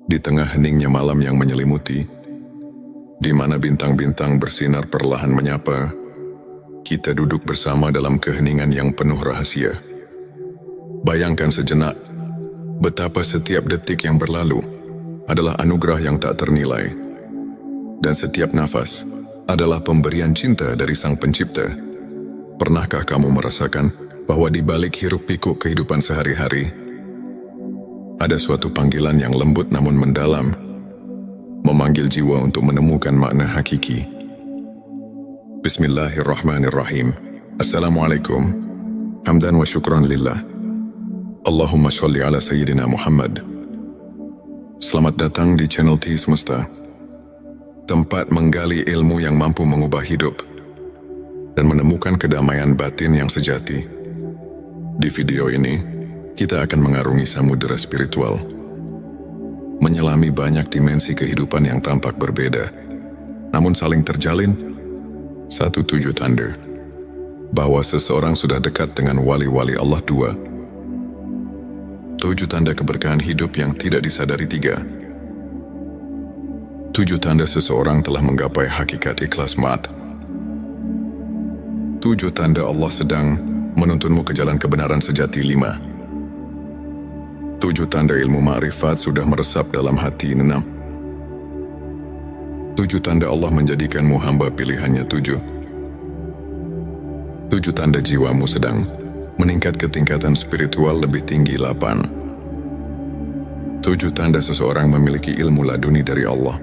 Di tengah heningnya malam yang menyelimuti, di mana bintang-bintang bersinar perlahan menyapa, kita duduk bersama dalam keheningan yang penuh rahasia. Bayangkan sejenak, betapa setiap detik yang berlalu adalah anugerah yang tak ternilai, dan setiap nafas adalah pemberian cinta dari Sang Pencipta. Pernahkah kamu merasakan bahwa di balik hiruk-pikuk kehidupan sehari-hari, ada suatu panggilan yang lembut namun mendalam, memanggil jiwa untuk menemukan makna hakiki? Bismillahirrahmanirrahim. Assalamualaikum. Hamdan wa syukran lillah. Allahumma sholli ala Sayyidina Muhammad. Selamat datang di channel T Semesta, tempat menggali ilmu yang mampu mengubah hidup dan menemukan kedamaian batin yang sejati. Di video ini, kita akan mengarungi samudera spiritual, menyelami banyak dimensi kehidupan yang tampak berbeda, namun saling terjalin satu tujuh tanda bahwa seseorang sudah dekat dengan wali-wali Allah. 2. 7 tanda keberkahan hidup yang tidak disadari. 3. 7 tanda seseorang telah menggapai hakikat ikhlas mat. 7 tanda Allah sedang menuntunmu ke jalan kebenaran sejati. 5. 7 tanda ilmu ma'rifat sudah meresap dalam hati. 6. 7 tanda Allah menjadikanmu hamba pilihannya. 7 tanda jiwamu sedang meningkat ke tingkatan spiritual lebih tinggi. 8. 7 tanda seseorang memiliki ilmu laduni dari Allah.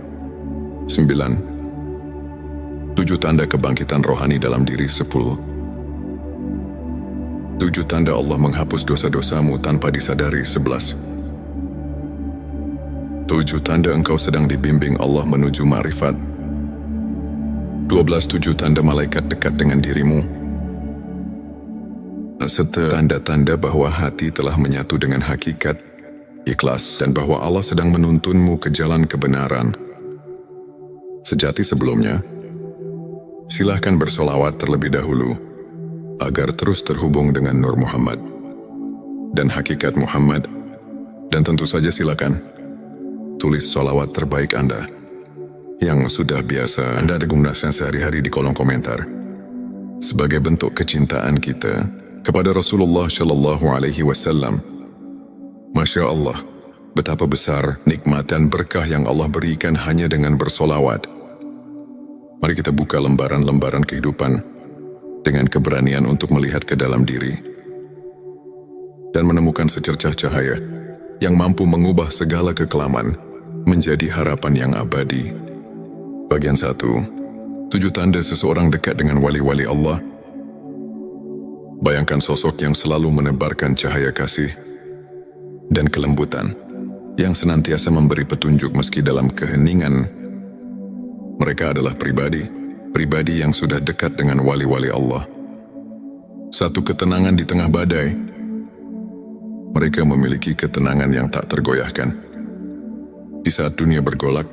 9. 7 tanda kebangkitan rohani dalam diri. 10. 7 tanda Allah menghapus dosa-dosamu tanpa disadari. 11. 7 tanda engkau sedang dibimbing Allah menuju ma'rifat. 12. 7 tanda malaikat dekat dengan dirimu, serta tanda-tanda bahwa hati telah menyatu dengan hakikat ikhlas dan bahwa Allah sedang menuntunmu ke jalan kebenaran sejati. Sebelumnya, silahkan bersolawat terlebih dahulu agar terus terhubung dengan Nur Muhammad dan hakikat Muhammad. Dan tentu saja silakan tulis solawat terbaik Anda yang sudah biasa Anda gunakan sehari-hari di kolom komentar sebagai bentuk kecintaan kita kepada Rasulullah Shallallahu Alaihi Wasallam. Masya Allah, betapa besar nikmat dan berkah yang Allah berikan hanya dengan bersolawat. Mari kita buka lembaran-lembaran kehidupan dengan keberanian untuk melihat ke dalam diri dan menemukan secercah cahaya yang mampu mengubah segala kekelaman menjadi harapan yang abadi. Bagian 1. 7 tanda seseorang dekat dengan wali-wali Allah. Bayangkan sosok yang selalu menebarkan cahaya kasih dan kelembutan, yang senantiasa memberi petunjuk meski dalam keheningan. Mereka adalah pribadi yang sudah dekat dengan wali-wali Allah. Satu ketenangan di tengah badai. Mereka memiliki ketenangan yang tak tergoyahkan. Di saat dunia bergolak,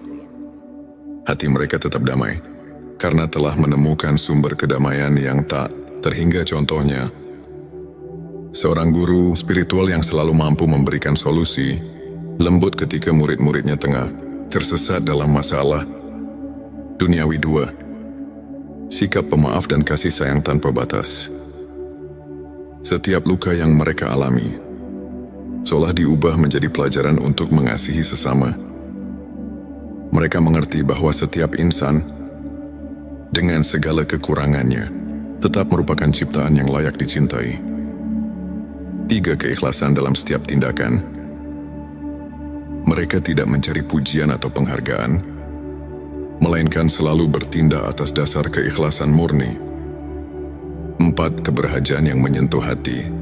hati mereka tetap damai, karena telah menemukan sumber kedamaian yang tak terhingga. Contohnya, seorang guru spiritual yang selalu mampu memberikan solusi lembut ketika murid-muridnya tengah tersesat dalam masalah duniawi. 2. Sikap pemaaf dan kasih sayang tanpa batas. Setiap luka yang mereka alami seolah diubah menjadi pelajaran untuk mengasihi sesama. Mereka mengerti bahwa setiap insan, dengan segala kekurangannya, tetap merupakan ciptaan yang layak dicintai. 3. Keikhlasan dalam setiap tindakan. Mereka tidak mencari pujian atau penghargaan, melainkan selalu bertindak atas dasar keikhlasan murni. 4. Keberhajaan yang menyentuh hati.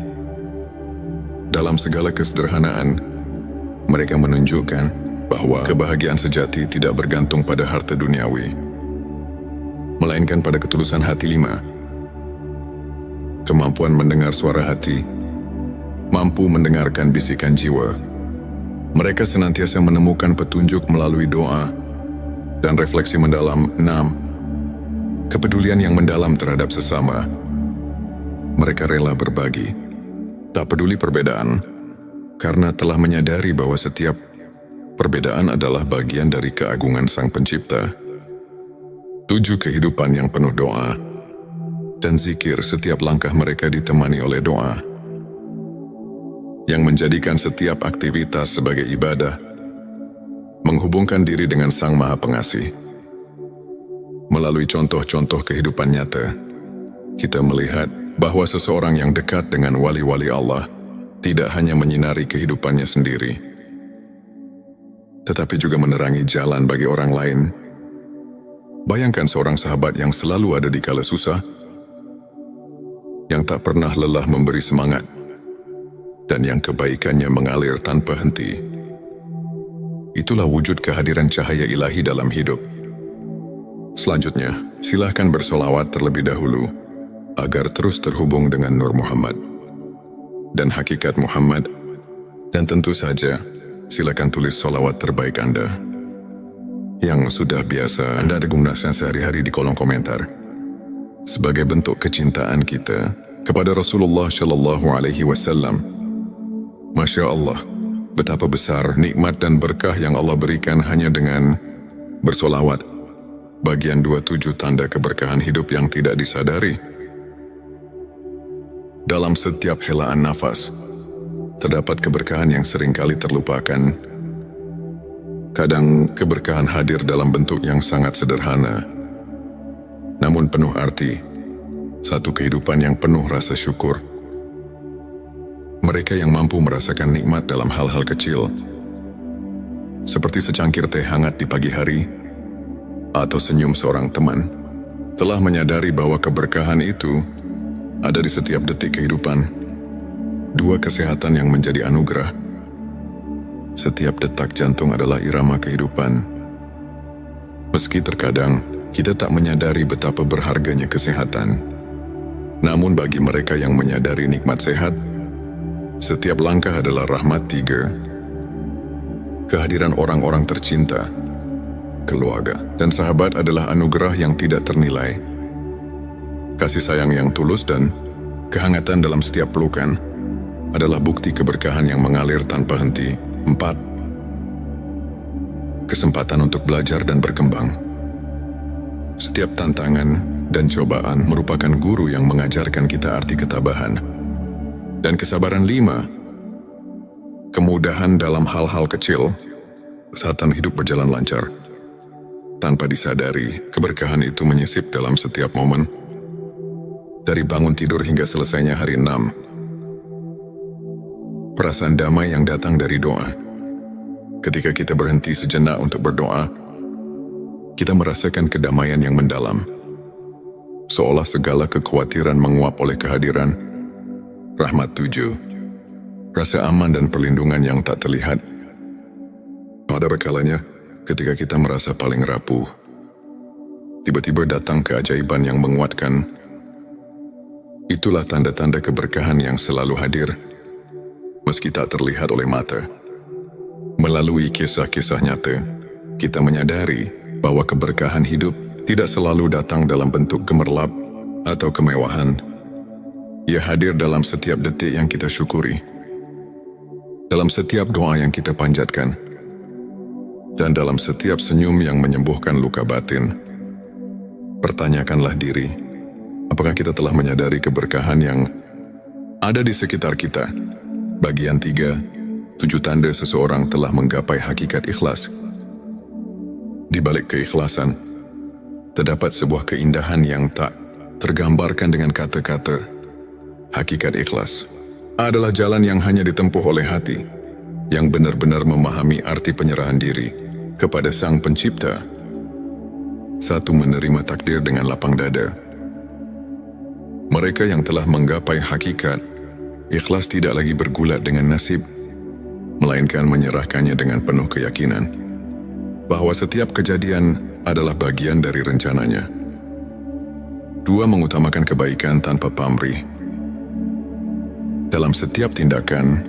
Dalam segala kesederhanaan, mereka menunjukkan bahwa kebahagiaan sejati tidak bergantung pada harta duniawi, melainkan pada ketulusan hati. 5. Kemampuan mendengar suara hati. Mampu mendengarkan bisikan jiwa. Mereka senantiasa menemukan petunjuk melalui doa dan refleksi mendalam. 6. Kepedulian yang mendalam terhadap sesama. Mereka rela berbagi, tak peduli perbedaan, karena telah menyadari bahwa setiap Perbedaan adalah bagian dari keagungan Sang Pencipta. 7 kehidupan yang penuh doa dan zikir, setiap langkah mereka ditemani oleh doa, yang menjadikan setiap aktivitas sebagai ibadah, menghubungkan diri dengan Sang Maha Pengasih. Melalui contoh-contoh kehidupan nyata, kita melihat bahwa seseorang yang dekat dengan wali-wali Allah tidak hanya menyinari kehidupannya sendiri, tetapi juga menerangi jalan bagi orang lain. Bayangkan seorang sahabat yang selalu ada di kala susah, yang tak pernah lelah memberi semangat, dan yang kebaikannya mengalir tanpa henti. Itulah wujud kehadiran cahaya ilahi dalam hidup. Selanjutnya, silahkan bersolawat terlebih dahulu, agar terus terhubung dengan Nur Muhammad dan hakikat Muhammad. Dan tentu saja, silakan tulis solawat terbaik Anda yang sudah biasa Anda gunakan sehari-hari di kolom komentar, sebagai bentuk kecintaan kita kepada Rasulullah Shallallahu Alaihi Wasallam. Masya Allah, betapa besar nikmat dan berkah yang Allah berikan hanya dengan bersolawat. Bagian 27 tanda keberkahan hidup yang tidak disadari. Dalam setiap helaan nafas, terdapat keberkahan yang seringkali terlupakan. Kadang keberkahan hadir dalam bentuk yang sangat sederhana, namun penuh arti. Satu kehidupan yang penuh rasa syukur. Mereka yang mampu merasakan nikmat dalam hal-hal kecil, seperti secangkir teh hangat di pagi hari, atau senyum seorang teman, telah menyadari bahwa keberkahan itu ada di setiap detik kehidupan. 2 kesehatan yang menjadi anugerah. Setiap detak jantung adalah irama kehidupan. Meski terkadang kita tak menyadari betapa berharganya kesehatan, namun bagi mereka yang menyadari nikmat sehat, setiap langkah adalah rahmat. 3. Kehadiran orang-orang tercinta, keluarga, dan sahabat adalah anugerah yang tidak ternilai. Kasih sayang yang tulus dan kehangatan dalam setiap pelukan adalah bukti keberkahan yang mengalir tanpa henti. 4. Kesempatan untuk belajar dan berkembang. Setiap tantangan dan cobaan merupakan guru yang mengajarkan kita arti ketabahan dan kesabaran. 5. Kemudahan dalam hal-hal kecil saat hidup berjalan lancar. Tanpa disadari, keberkahan itu menyisip dalam setiap momen, dari bangun tidur hingga selesainya hari. 6. Perasaan damai yang datang dari doa. Ketika kita berhenti sejenak untuk berdoa, kita merasakan kedamaian yang mendalam, seolah segala kekhawatiran menguap oleh kehadiran rahmat. 7. Rasa aman dan perlindungan yang tak terlihat. Ada kalanya ketika kita merasa paling rapuh, tiba-tiba datang keajaiban yang menguatkan. Itulah tanda-tanda keberkahan yang selalu hadir, meski tak terlihat oleh mata. Melalui kisah-kisah nyata, kita menyadari bahwa keberkahan hidup tidak selalu datang dalam bentuk gemerlap atau kemewahan. Ia hadir dalam setiap detik yang kita syukuri, dalam setiap doa yang kita panjatkan, dan dalam setiap senyum yang menyembuhkan luka batin. Pertanyakanlah diri, apakah kita telah menyadari keberkahan yang ada di sekitar kita? Bagian 3, 7 tanda seseorang telah menggapai hakikat ikhlas. Di balik keikhlasan, terdapat sebuah keindahan yang tak tergambarkan dengan kata-kata. Hakikat ikhlas adalah jalan yang hanya ditempuh oleh hati, yang benar-benar memahami arti penyerahan diri kepada Sang Pencipta. 1. Menerima takdir dengan lapang dada. Mereka yang telah menggapai hakikat ikhlas tidak lagi bergulat dengan nasib, melainkan menyerahkannya dengan penuh keyakinan bahwa setiap kejadian adalah bagian dari rencananya. 2. Mengutamakan kebaikan tanpa pamrih. Dalam setiap tindakan,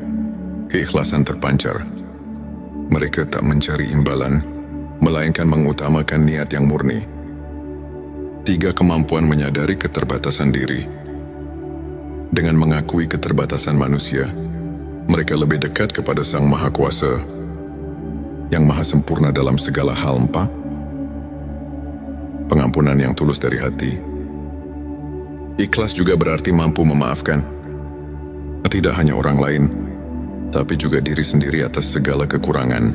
keikhlasan terpancar. Mereka tak mencari imbalan, melainkan mengutamakan niat yang murni. 3. Kemampuan menyadari keterbatasan diri. Dengan mengakui keterbatasan manusia, mereka lebih dekat kepada Sang Maha Kuasa. yang maha sempurna dalam segala hal. 4. Pengampunan yang tulus dari hati. Ikhlas juga berarti mampu memaafkan, tidak hanya orang lain, tapi juga diri sendiri atas segala kekurangan.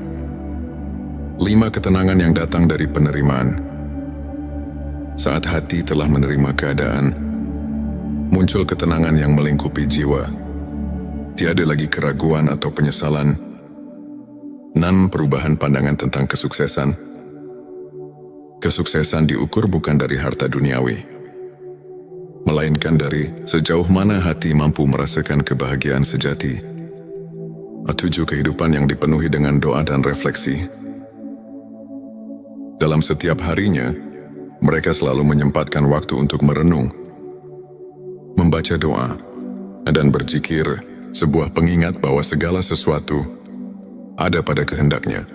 5. Ketenangan yang datang dari penerimaan. Saat hati telah menerima keadaan, muncul ketenangan yang melingkupi jiwa. Tiada lagi keraguan atau penyesalan. 6. Perubahan pandangan tentang kesuksesan. Kesuksesan diukur bukan dari harta duniawi, melainkan dari sejauh mana hati mampu merasakan kebahagiaan sejati. 7. Kehidupan yang dipenuhi dengan doa dan refleksi. Dalam setiap harinya, mereka selalu menyempatkan waktu untuk merenung, membaca doa, dan berzikir, sebuah pengingat bahwa segala sesuatu ada pada kehendaknya.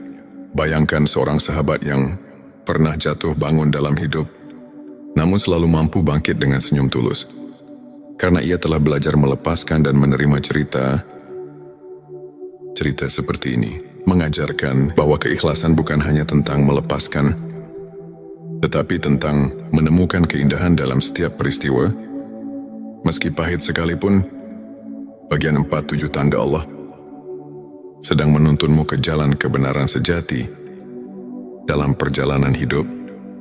Bayangkan seorang sahabat yang pernah jatuh bangun dalam hidup, namun selalu mampu bangkit dengan senyum tulus. Karena ia telah belajar melepaskan dan menerima cerita seperti ini. Mengajarkan bahwa keikhlasan bukan hanya tentang melepaskan, tetapi tentang menemukan keindahan dalam setiap peristiwa. Meski pahit sekalipun. Bagian 4. 7 tanda Allah sedang menuntunmu ke jalan kebenaran sejati. Dalam perjalanan hidup,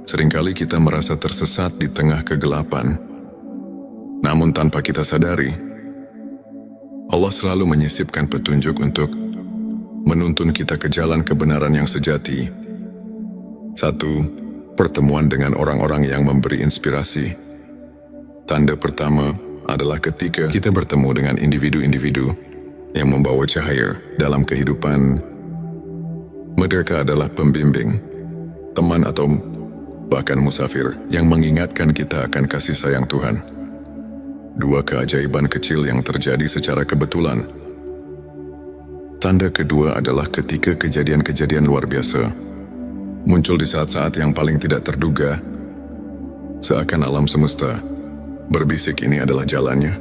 seringkali kita merasa tersesat di tengah kegelapan. Namun tanpa kita sadari, Allah selalu menyisipkan petunjuk untuk menuntun kita ke jalan kebenaran yang sejati. 1. Pertemuan dengan orang-orang yang memberi inspirasi. Tanda pertama adalah ketika kita bertemu dengan individu-individu yang membawa cahaya dalam kehidupan. Mereka adalah pembimbing, teman atau bahkan musafir yang mengingatkan kita akan kasih sayang Tuhan. 2. Keajaiban kecil yang terjadi secara kebetulan. Tanda kedua adalah ketika kejadian-kejadian luar biasa muncul di saat-saat yang paling tidak terduga, seakan alam semesta berbisik ini adalah jalannya.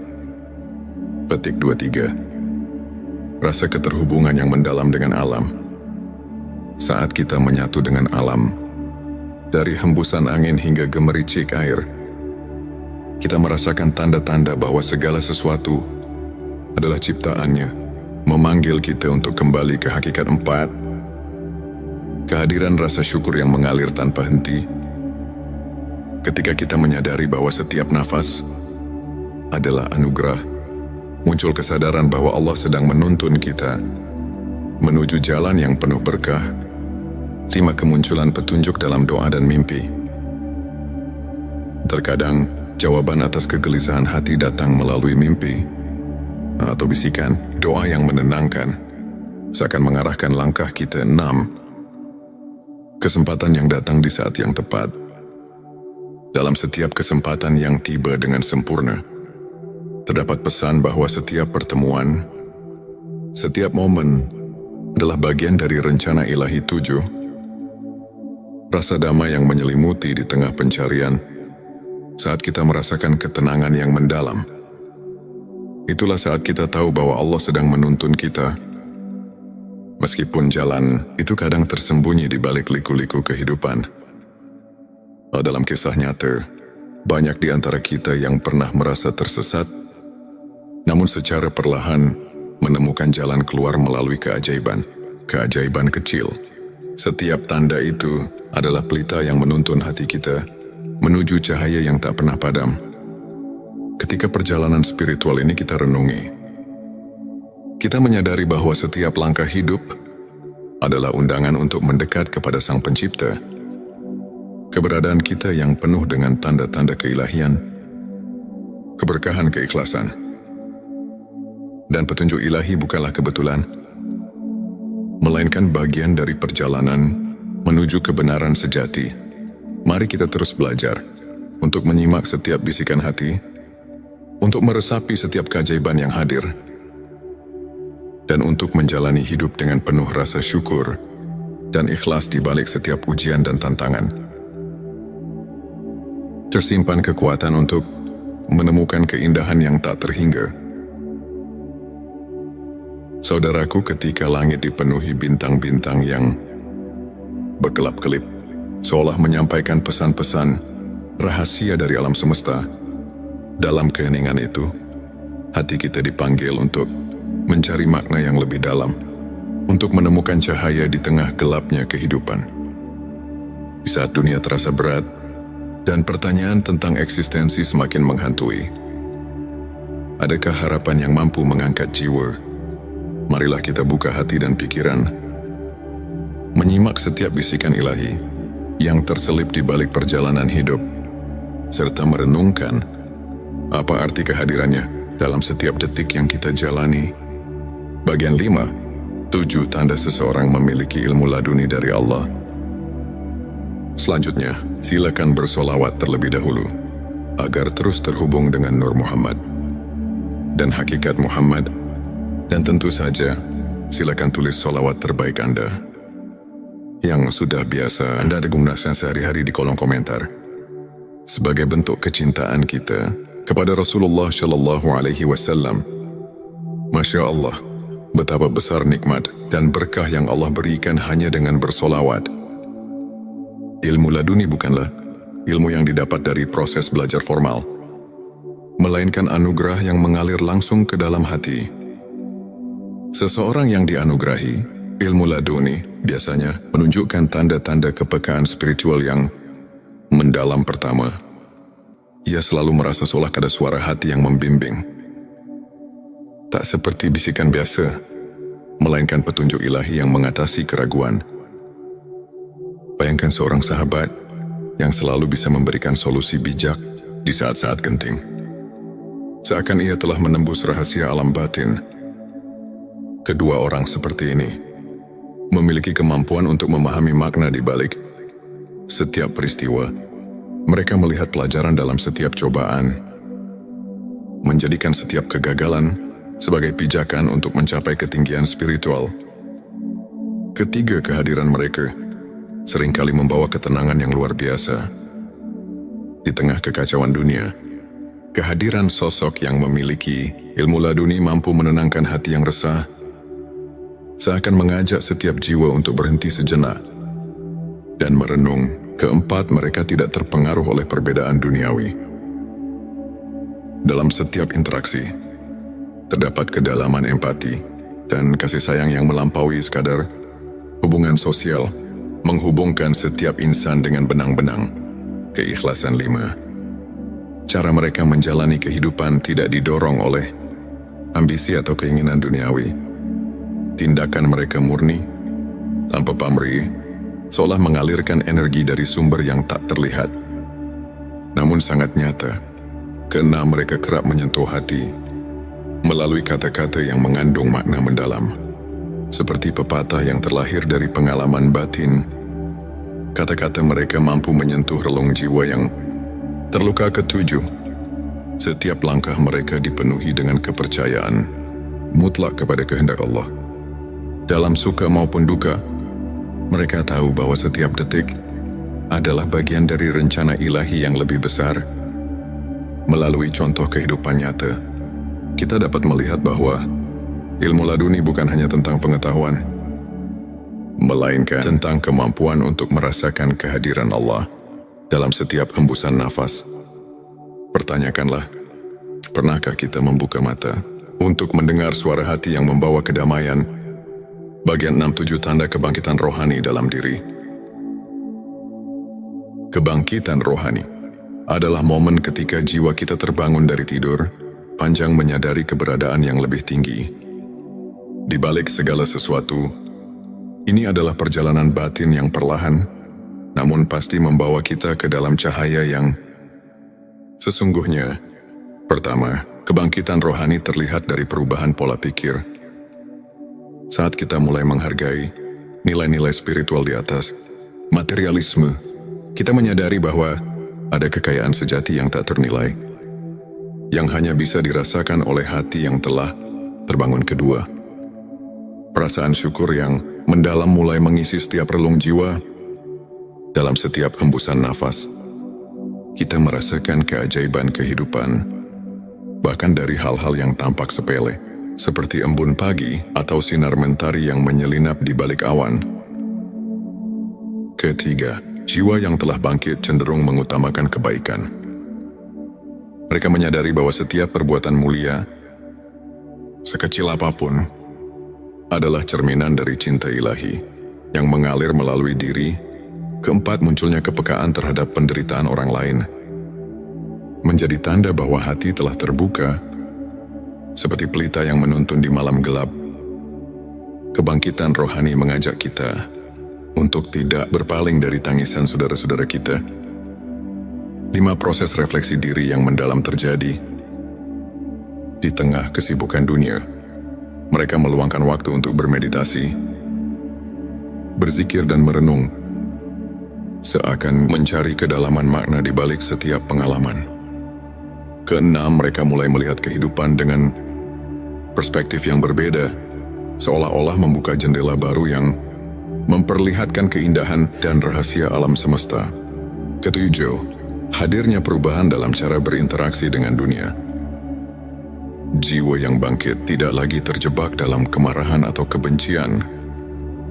Petik 23. Rasa keterhubungan yang mendalam dengan alam. Saat kita menyatu dengan alam, dari hembusan angin hingga gemericik air, kita merasakan tanda-tanda bahwa segala sesuatu adalah ciptaannya, memanggil kita untuk kembali ke hakikat. 4. Kehadiran rasa syukur yang mengalir tanpa henti. Ketika kita menyadari bahwa setiap nafas adalah anugerah, muncul kesadaran bahwa Allah sedang menuntun kita menuju jalan yang penuh berkah. 5. Kemunculan petunjuk dalam doa dan mimpi. Terkadang, jawaban atas kegelisahan hati datang melalui mimpi atau bisikan doa yang menenangkan, seakan mengarahkan langkah kita. 6. Kesempatan yang datang di saat yang tepat. Dalam setiap kesempatan yang tiba dengan sempurna, terdapat pesan bahwa setiap pertemuan, setiap momen adalah bagian dari rencana ilahi. 7. Rasa damai yang menyelimuti di tengah pencarian. Saat kita merasakan ketenangan yang mendalam, itulah saat kita tahu bahwa Allah sedang menuntun kita. Meskipun jalan itu kadang tersembunyi di balik liku-liku kehidupan. Dalam kisah nyata, banyak di antara kita yang pernah merasa tersesat, namun secara perlahan menemukan jalan keluar melalui keajaiban kecil. Setiap tanda itu adalah pelita yang menuntun hati kita menuju cahaya yang tak pernah padam. Ketika perjalanan spiritual ini kita renungi, kita menyadari bahwa setiap langkah hidup adalah undangan untuk mendekat kepada Sang Pencipta. Keberadaan kita yang penuh dengan tanda-tanda keilahian, keberkahan, keikhlasan, dan petunjuk ilahi bukanlah kebetulan, melainkan bagian dari perjalanan menuju kebenaran sejati. Mari kita terus belajar untuk menyimak setiap bisikan hati, untuk meresapi setiap keajaiban yang hadir, dan untuk menjalani hidup dengan penuh rasa syukur dan ikhlas di balik setiap ujian dan tantangan. Tersimpan kekuatan untuk menemukan keindahan yang tak terhingga. Saudaraku, ketika langit dipenuhi bintang-bintang yang berkelap-kelip, seolah menyampaikan pesan-pesan rahasia dari alam semesta. Dalam keheningan itu, hati kita dipanggil untuk mencari makna yang lebih dalam, untuk menemukan cahaya di tengah gelapnya kehidupan. Di saat dunia terasa berat, dan pertanyaan tentang eksistensi semakin menghantui, adakah harapan yang mampu mengangkat jiwa? Marilah kita buka hati dan pikiran, menyimak setiap bisikan ilahi yang terselip di balik perjalanan hidup, serta merenungkan apa arti kehadirannya dalam setiap detik yang kita jalani. Bagian 5, 7 tanda seseorang memiliki ilmu laduni dari Allah. Selanjutnya, silakan bersolawat terlebih dahulu, agar terus terhubung dengan Nur Muhammad dan hakikat Muhammad. Dan tentu saja, silakan tulis solawat terbaik Anda yang sudah biasa Anda gunakan sehari-hari di kolom komentar, sebagai bentuk kecintaan kita kepada Rasulullah Shallallahu Alaihi Wasallam. Masya Allah, betapa besar nikmat dan berkah yang Allah berikan hanya dengan bersolawat. Ilmu laduni bukanlah ilmu yang didapat dari proses belajar formal, melainkan anugerah yang mengalir langsung ke dalam hati. Seseorang yang dianugerahi ilmu laduni biasanya menunjukkan tanda-tanda kepekaan spiritual yang mendalam. Pertama, ia selalu merasa seolah ada suara hati yang membimbing. Tak seperti bisikan biasa, melainkan petunjuk ilahi yang mengatasi keraguan. Bayangkan seorang sahabat yang selalu bisa memberikan solusi bijak di saat-saat genting. Seakan ia telah menembus rahasia alam batin. Kedua orang seperti ini memiliki kemampuan untuk memahami makna di balik setiap peristiwa. Mereka melihat pelajaran dalam setiap cobaan, menjadikan setiap kegagalan sebagai pijakan untuk mencapai ketinggian spiritual. Ketiga, kehadiran mereka seringkali membawa ketenangan yang luar biasa. Di tengah kekacauan dunia, kehadiran sosok yang memiliki ilmu laduni mampu menenangkan hati yang resah, seakan mengajak setiap jiwa untuk berhenti sejenak dan merenung. Keempat, mereka tidak terpengaruh oleh perbedaan duniawi. Dalam setiap interaksi, terdapat kedalaman empati dan kasih sayang yang melampaui sekadar hubungan sosial, menghubungkan setiap insan dengan benang-benang keikhlasan. 5, cara mereka menjalani kehidupan tidak didorong oleh ambisi atau keinginan duniawi. Tindakan mereka murni, tanpa pamrih, seolah mengalirkan energi dari sumber yang tak terlihat, namun sangat nyata. Keenam, mereka kerap menyentuh hati melalui kata-kata yang mengandung makna mendalam, seperti pepatah yang terlahir dari pengalaman batin. Kata-kata mereka mampu menyentuh relung jiwa yang terluka. Ketujuh, setiap langkah mereka dipenuhi dengan kepercayaan mutlak kepada kehendak Allah. Dalam suka maupun duka, mereka tahu bahwa setiap detik adalah bagian dari rencana ilahi yang lebih besar. Melalui contoh kehidupan nyata, kita dapat melihat bahwa ilmu laduni bukan hanya tentang pengetahuan, melainkan tentang kemampuan untuk merasakan kehadiran Allah dalam setiap hembusan nafas. Pertanyakanlah, pernahkah kita membuka mata untuk mendengar suara hati yang membawa kedamaian? Bagian 6-7 tanda kebangkitan rohani dalam diri. Kebangkitan rohani adalah momen ketika jiwa kita terbangun dari tidur panjang menyadari keberadaan yang lebih tinggi. Di balik segala sesuatu, ini adalah perjalanan batin yang perlahan, namun pasti membawa kita ke dalam cahaya yang sesungguhnya. Pertama, kebangkitan rohani terlihat dari perubahan pola pikir. Saat kita mulai menghargai nilai-nilai spiritual di atas materialisme, kita menyadari bahwa ada kekayaan sejati yang tak ternilai, yang hanya bisa dirasakan oleh hati yang telah terbangun. Kedua, perasaan syukur yang mendalam mulai mengisi setiap relung jiwa. Dalam setiap hembusan nafas, kita merasakan keajaiban kehidupan, bahkan dari hal-hal yang tampak sepele, seperti embun pagi atau sinar mentari yang menyelinap di balik awan. Ketiga, jiwa yang telah bangkit cenderung mengutamakan kebaikan. Mereka menyadari bahwa setiap perbuatan mulia, sekecil apapun, adalah cerminan dari cinta ilahi yang mengalir melalui diri. Keempat, munculnya kepekaan terhadap penderitaan orang lain menjadi tanda bahwa hati telah terbuka, seperti pelita yang menuntun di malam gelap. Kebangkitan rohani mengajak kita untuk tidak berpaling dari tangisan saudara-saudara kita. 5. Proses refleksi diri yang mendalam terjadi. Di tengah kesibukan dunia, mereka meluangkan waktu untuk bermeditasi, berzikir dan merenung, seakan mencari kedalaman makna di balik setiap pengalaman. Keenam, mereka mulai melihat kehidupan dengan perspektif yang berbeda, seolah-olah membuka jendela baru yang memperlihatkan keindahan dan rahasia alam semesta. Ketujuh, hadirnya perubahan dalam cara berinteraksi dengan dunia. Jiwa yang bangkit tidak lagi terjebak dalam kemarahan atau kebencian,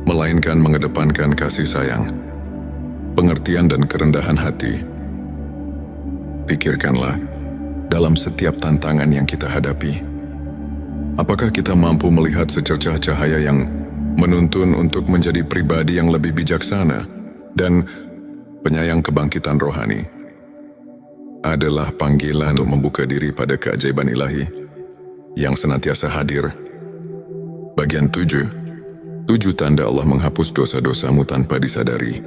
melainkan mengedepankan kasih sayang, pengertian dan kerendahan hati. Pikirkanlah, dalam setiap tantangan yang kita hadapi, apakah kita mampu melihat secercah cahaya yang menuntun untuk menjadi pribadi yang lebih bijaksana dan penyayang? Kebangkitan rohani adalah panggilan untuk membuka diri pada keajaiban ilahi yang senantiasa hadir. Bagian 7. 7 tanda Allah menghapus dosa-dosamu tanpa disadari.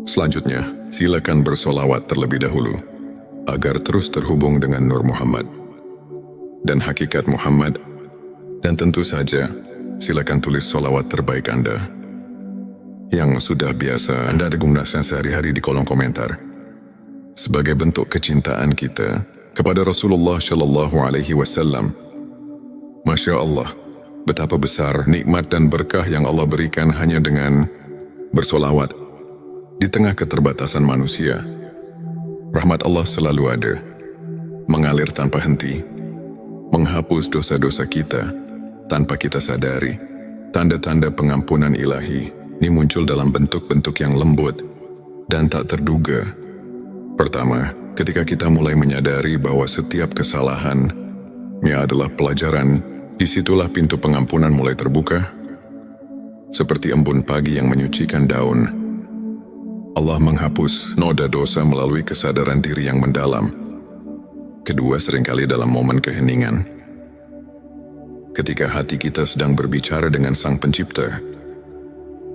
Selanjutnya, silakan bersolawat terlebih dahulu agar terus terhubung dengan Nur Muhammad dan hakikat Muhammad. Dan tentu saja, silakan tulis solawat terbaik Anda yang sudah biasa Anda gunakan sehari-hari di kolom komentar, sebagai bentuk kecintaan kita kepada Rasulullah Shallallahu Alaihi Wasallam. Masya Allah, betapa besar nikmat dan berkah yang Allah berikan hanya dengan bersolawat di tengah keterbatasan manusia. Rahmat Allah selalu ada, mengalir tanpa henti, menghapus dosa-dosa kita tanpa kita sadari. Tanda-tanda pengampunan ilahi ini muncul dalam bentuk-bentuk yang lembut dan tak terduga. Pertama, ketika kita mulai menyadari bahwa setiap kesalahannya adalah pelajaran, disitulah pintu pengampunan mulai terbuka. Seperti embun pagi yang menyucikan daun, Allah menghapus noda dosa melalui kesadaran diri yang mendalam. Kedua, seringkali dalam momen keheningan, ketika hati kita sedang berbicara dengan Sang Pencipta,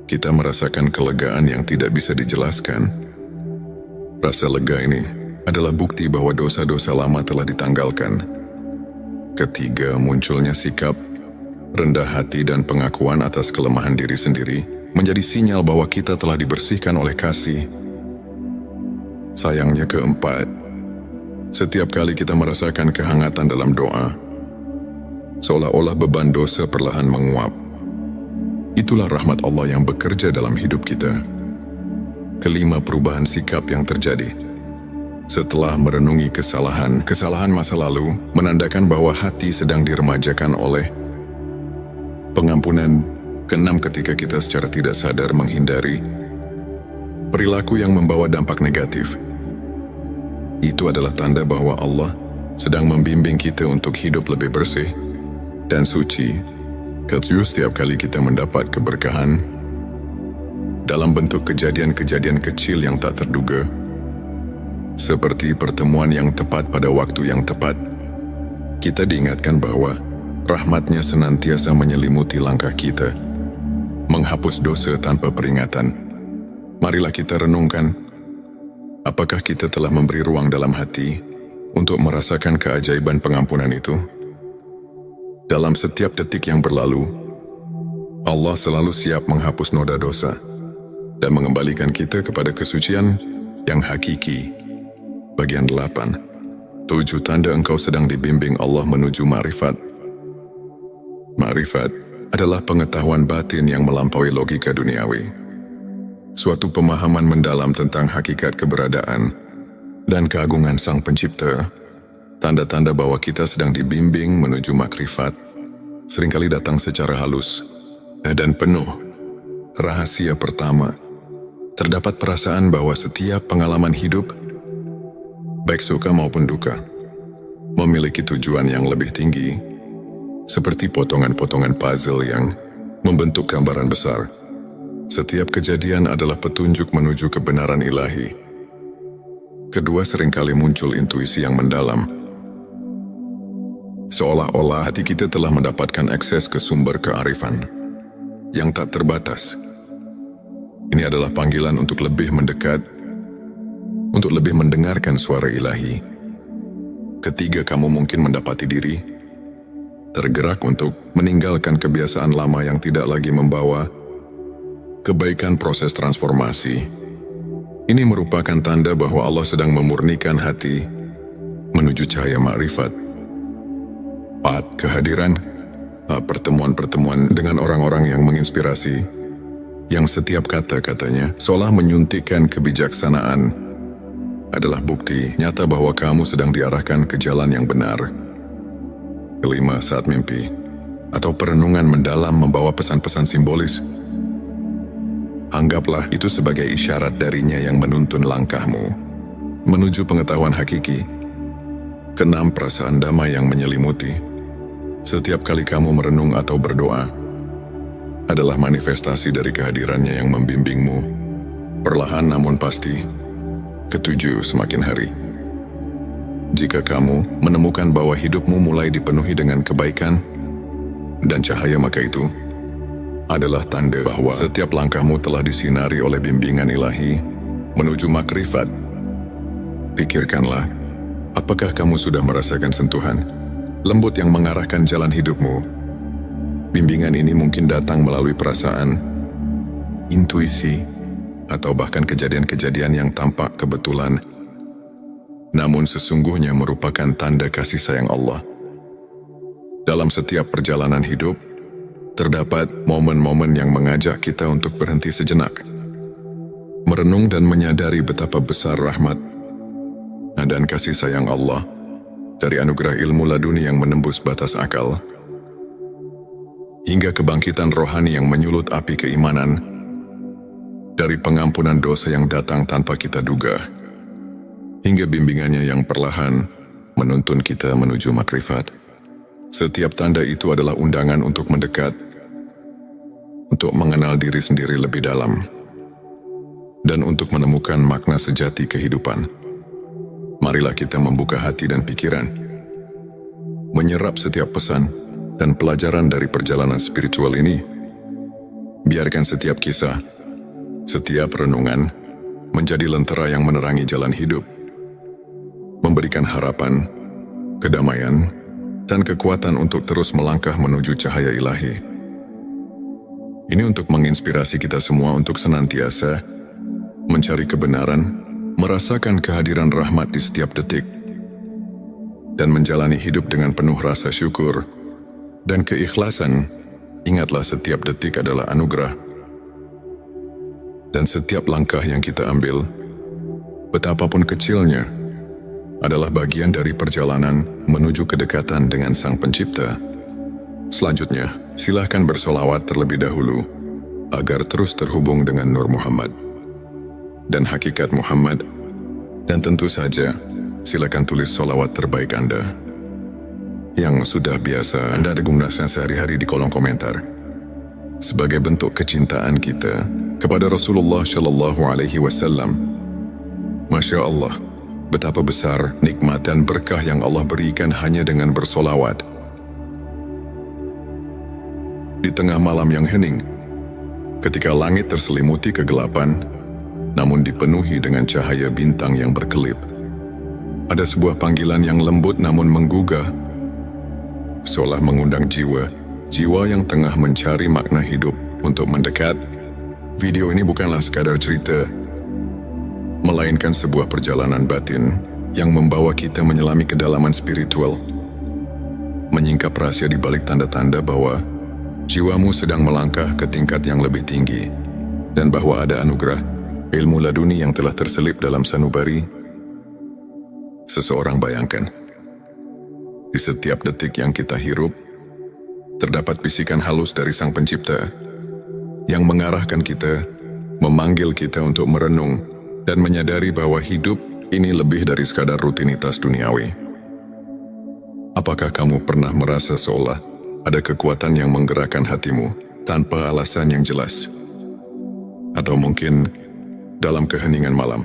kita merasakan kelegaan yang tidak bisa dijelaskan. Rasa lega ini adalah bukti bahwa dosa-dosa lama telah ditanggalkan. Ketiga, munculnya sikap rendah hati dan pengakuan atas kelemahan diri sendiri menjadi sinyal bahwa kita telah dibersihkan oleh kasih. Sayangnya, keempat, setiap kali kita merasakan kehangatan dalam doa, seolah-olah beban dosa perlahan menguap. Itulah rahmat Allah yang bekerja dalam hidup kita. Kelima, perubahan sikap yang terjadi setelah merenungi kesalahan masa lalu menandakan bahwa hati sedang diremajakan oleh pengampunan. Keenam, ketika kita secara tidak sadar menghindari perilaku yang membawa dampak negatif, itu adalah tanda bahwa Allah sedang membimbing kita untuk hidup lebih bersih dan suci. Ketujuh, setiap kali kita mendapat keberkahan dalam bentuk kejadian-kejadian kecil yang tak terduga, seperti pertemuan yang tepat pada waktu yang tepat, kita diingatkan bahwa rahmat-Nya senantiasa menyelimuti langkah kita, menghapus dosa tanpa peringatan. Marilah kita renungkan, apakah kita telah memberi ruang dalam hati untuk merasakan keajaiban pengampunan itu? Dalam setiap detik yang berlalu, Allah selalu siap menghapus noda dosa dan mengembalikan kita kepada kesucian yang hakiki. Bagian 8. 7 tanda engkau sedang dibimbing Allah menuju ma'rifat. Ma'rifat adalah pengetahuan batin yang melampaui logika duniawi. Suatu pemahaman mendalam tentang hakikat keberadaan dan keagungan Sang Pencipta. Tanda-tanda bahwa kita sedang dibimbing menuju makrifat seringkali datang secara halus dan penuh rahasia. Pertama, terdapat perasaan bahwa setiap pengalaman hidup, baik suka maupun duka, memiliki tujuan yang lebih tinggi, seperti potongan-potongan puzzle yang membentuk gambaran besar. Setiap kejadian adalah petunjuk menuju kebenaran ilahi. Kedua, seringkali muncul intuisi yang mendalam. Seolah-olah hati kita telah mendapatkan akses ke sumber kearifan yang tak terbatas. Ini adalah panggilan untuk lebih mendekat, untuk lebih mendengarkan suara ilahi. Ketiga, kamu mungkin mendapati diri tergerak untuk meninggalkan kebiasaan lama yang tidak lagi membawa kebaikan. Proses transformasi ini merupakan tanda bahwa Allah sedang memurnikan hati menuju cahaya ma'rifat. 4. Kehadiran pertemuan-pertemuan dengan orang-orang yang menginspirasi, yang setiap kata-katanya seolah menyuntikkan kebijaksanaan, adalah bukti nyata bahwa kamu sedang diarahkan ke jalan yang benar. 5. Saat mimpi atau perenungan mendalam membawa pesan-pesan simbolis, anggaplah itu sebagai isyarat darinya yang menuntun langkahmu menuju pengetahuan hakiki. 6. Perasaan damai yang menyelimuti setiap kali kamu merenung atau berdoa adalah manifestasi dari kehadirannya yang membimbingmu, perlahan namun pasti. 7. Semakin hari, jika kamu menemukan bahwa hidupmu mulai dipenuhi dengan kebaikan dan cahaya, maka itu adalah tanda bahwa setiap langkahmu telah disinari oleh bimbingan ilahi menuju makrifat. Pikirkanlah, apakah kamu sudah merasakan sentuhan lembut yang mengarahkan jalan hidupmu? Bimbingan ini mungkin datang melalui perasaan, intuisi, atau bahkan kejadian-kejadian yang tampak kebetulan, namun sesungguhnya merupakan tanda kasih sayang Allah. Dalam setiap perjalanan hidup, terdapat momen-momen yang mengajak kita untuk berhenti sejenak, merenung dan menyadari betapa besar rahmat dan kasih sayang Allah, dari anugerah ilmu laduni yang menembus batas akal, hingga kebangkitan rohani yang menyulut api keimanan, dari pengampunan dosa yang datang tanpa kita duga, hingga bimbingannya yang perlahan menuntun kita menuju makrifat. Setiap tanda itu adalah undangan untuk mendekat, untuk mengenal diri sendiri lebih dalam, dan untuk menemukan makna sejati kehidupan. Marilah kita membuka hati dan pikiran, menyerap setiap pesan dan pelajaran dari perjalanan spiritual ini. Biarkan setiap kisah, setiap renungan menjadi lentera yang menerangi jalan hidup, memberikan harapan, kedamaian, dan kekuatan untuk terus melangkah menuju cahaya ilahi. Ini untuk menginspirasi kita semua untuk senantiasa mencari kebenaran, merasakan kehadiran rahmat di setiap detik, dan menjalani hidup dengan penuh rasa syukur dan keikhlasan. Ingatlah, setiap detik adalah anugerah, dan setiap langkah yang kita ambil, betapapun kecilnya, adalah bagian dari perjalanan menuju kedekatan dengan Sang Pencipta. Selanjutnya, silakan bersolawat terlebih dahulu agar terus terhubung dengan Nur Muhammad dan hakikat Muhammad, dan tentu saja silakan tulis solawat terbaik Anda yang sudah biasa Anda gunakan sehari-hari di kolom komentar, sebagai bentuk kecintaan kita kepada Rasulullah Shallallahu Alaihi Wasallam. Masya Allah, betapa besar nikmat dan berkah yang Allah berikan hanya dengan bersolawat. Di tengah malam yang hening, ketika langit terselimuti kegelapan, namun dipenuhi dengan cahaya bintang yang berkelip, ada sebuah panggilan yang lembut namun menggugah, seolah mengundang jiwa yang tengah mencari makna hidup untuk mendekat. Video ini bukanlah sekadar cerita, melainkan sebuah perjalanan batin yang membawa kita menyelami kedalaman spiritual, menyingkap rahasia di balik tanda-tanda bahwa jiwamu sedang melangkah ke tingkat yang lebih tinggi, dan bahwa ada anugerah ilmu laduni yang telah terselip dalam sanubari seseorang. Bayangkan, di setiap detik yang kita hirup, terdapat bisikan halus dari Sang Pencipta yang mengarahkan kita memanggil kita untuk merenung dan menyadari bahwa hidup ini lebih dari sekadar rutinitas duniawi. Apakah kamu pernah merasa seolah ada kekuatan yang menggerakkan hatimu tanpa alasan yang jelas? Atau mungkin dalam keheningan malam,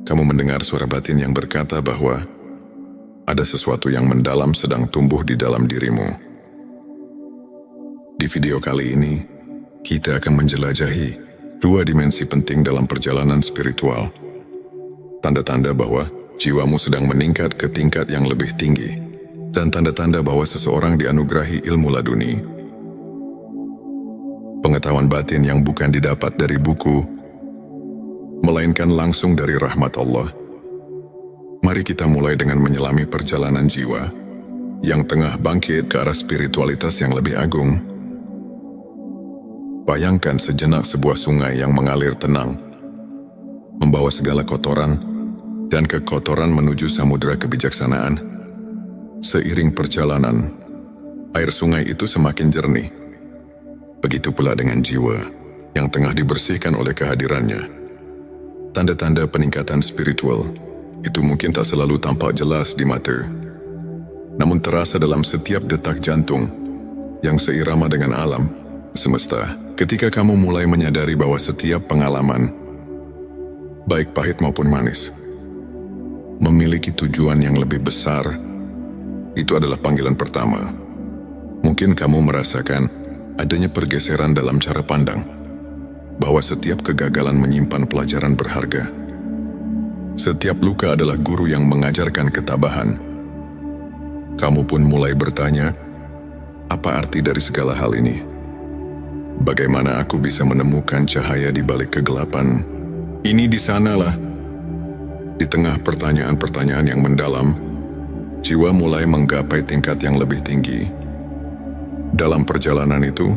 kamu mendengar suara batin yang berkata bahwa ada sesuatu yang mendalam sedang tumbuh di dalam dirimu. Di video kali ini, kita akan menjelajahi dua dimensi penting dalam perjalanan spiritual. Tanda-tanda bahwa jiwamu sedang meningkat ke tingkat yang lebih tinggi, dan tanda-tanda bahwa seseorang dianugerahi ilmu laduni. Pengetahuan batin yang bukan didapat dari buku, melainkan langsung dari rahmat Allah. Mari kita mulai dengan menyelami perjalanan jiwa yang tengah bangkit ke arah spiritualitas yang lebih agung. Bayangkan sejenak sebuah sungai yang mengalir tenang, membawa segala kotoran dan kekotoran menuju samudera kebijaksanaan. Seiring perjalanan, air sungai itu semakin jernih. Begitu pula dengan jiwa yang tengah dibersihkan oleh kehadirannya. Tanda-tanda peningkatan spiritual itu mungkin tak selalu tampak jelas di mata, namun terasa dalam setiap detak jantung yang seirama dengan alam semesta. Ketika kamu mulai menyadari bahwa setiap pengalaman, baik pahit maupun manis, memiliki tujuan yang lebih besar, itu adalah panggilan pertama. Mungkin kamu merasakan adanya pergeseran dalam cara pandang, bahwa setiap kegagalan menyimpan pelajaran berharga. Setiap luka adalah guru yang mengajarkan ketabahan. Kamu pun mulai bertanya, apa arti dari segala hal ini? Bagaimana aku bisa menemukan cahaya di balik kegelapan? Ini di sanalah. Di tengah pertanyaan-pertanyaan yang mendalam, jiwa mulai menggapai tingkat yang lebih tinggi. Dalam perjalanan itu,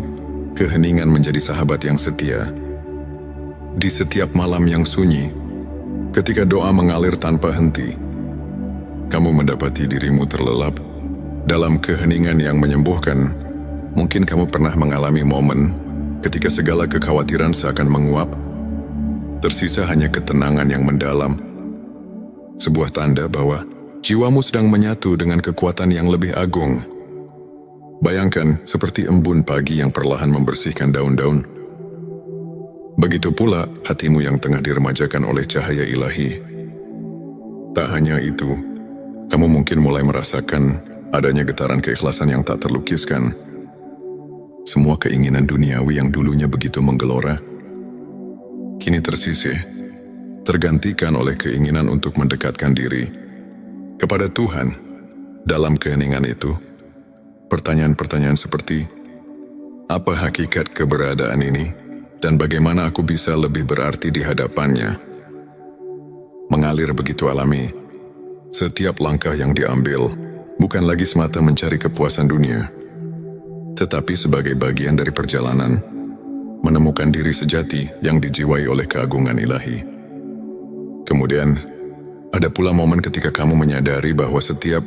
keheningan menjadi sahabat yang setia. Di setiap malam yang sunyi, ketika doa mengalir tanpa henti, kamu mendapati dirimu terlelap dalam keheningan yang menyembuhkan. Mungkin kamu pernah mengalami momen ketika segala kekhawatiran seakan menguap, tersisa hanya ketenangan yang mendalam. Sebuah tanda bahwa jiwamu sedang menyatu dengan kekuatan yang lebih agung. Bayangkan seperti embun pagi yang perlahan membersihkan daun-daun. Begitu pula hatimu yang tengah diremajakan oleh cahaya ilahi. Tak hanya itu, kamu mungkin mulai merasakan adanya getaran keikhlasan yang tak terlukiskan. Semua keinginan duniawi yang dulunya begitu menggelora, kini tersisih, tergantikan oleh keinginan untuk mendekatkan diri kepada Tuhan. Dalam keheningan itu, pertanyaan-pertanyaan seperti, apa hakikat keberadaan ini dan bagaimana aku bisa lebih berarti di hadapannya, mengalir begitu alami. Setiap langkah yang diambil bukan lagi semata mencari kepuasan dunia, tetapi sebagai bagian dari perjalanan menemukan diri sejati yang dijiwai oleh keagungan ilahi. Kemudian, ada pula momen ketika kamu menyadari bahwa setiap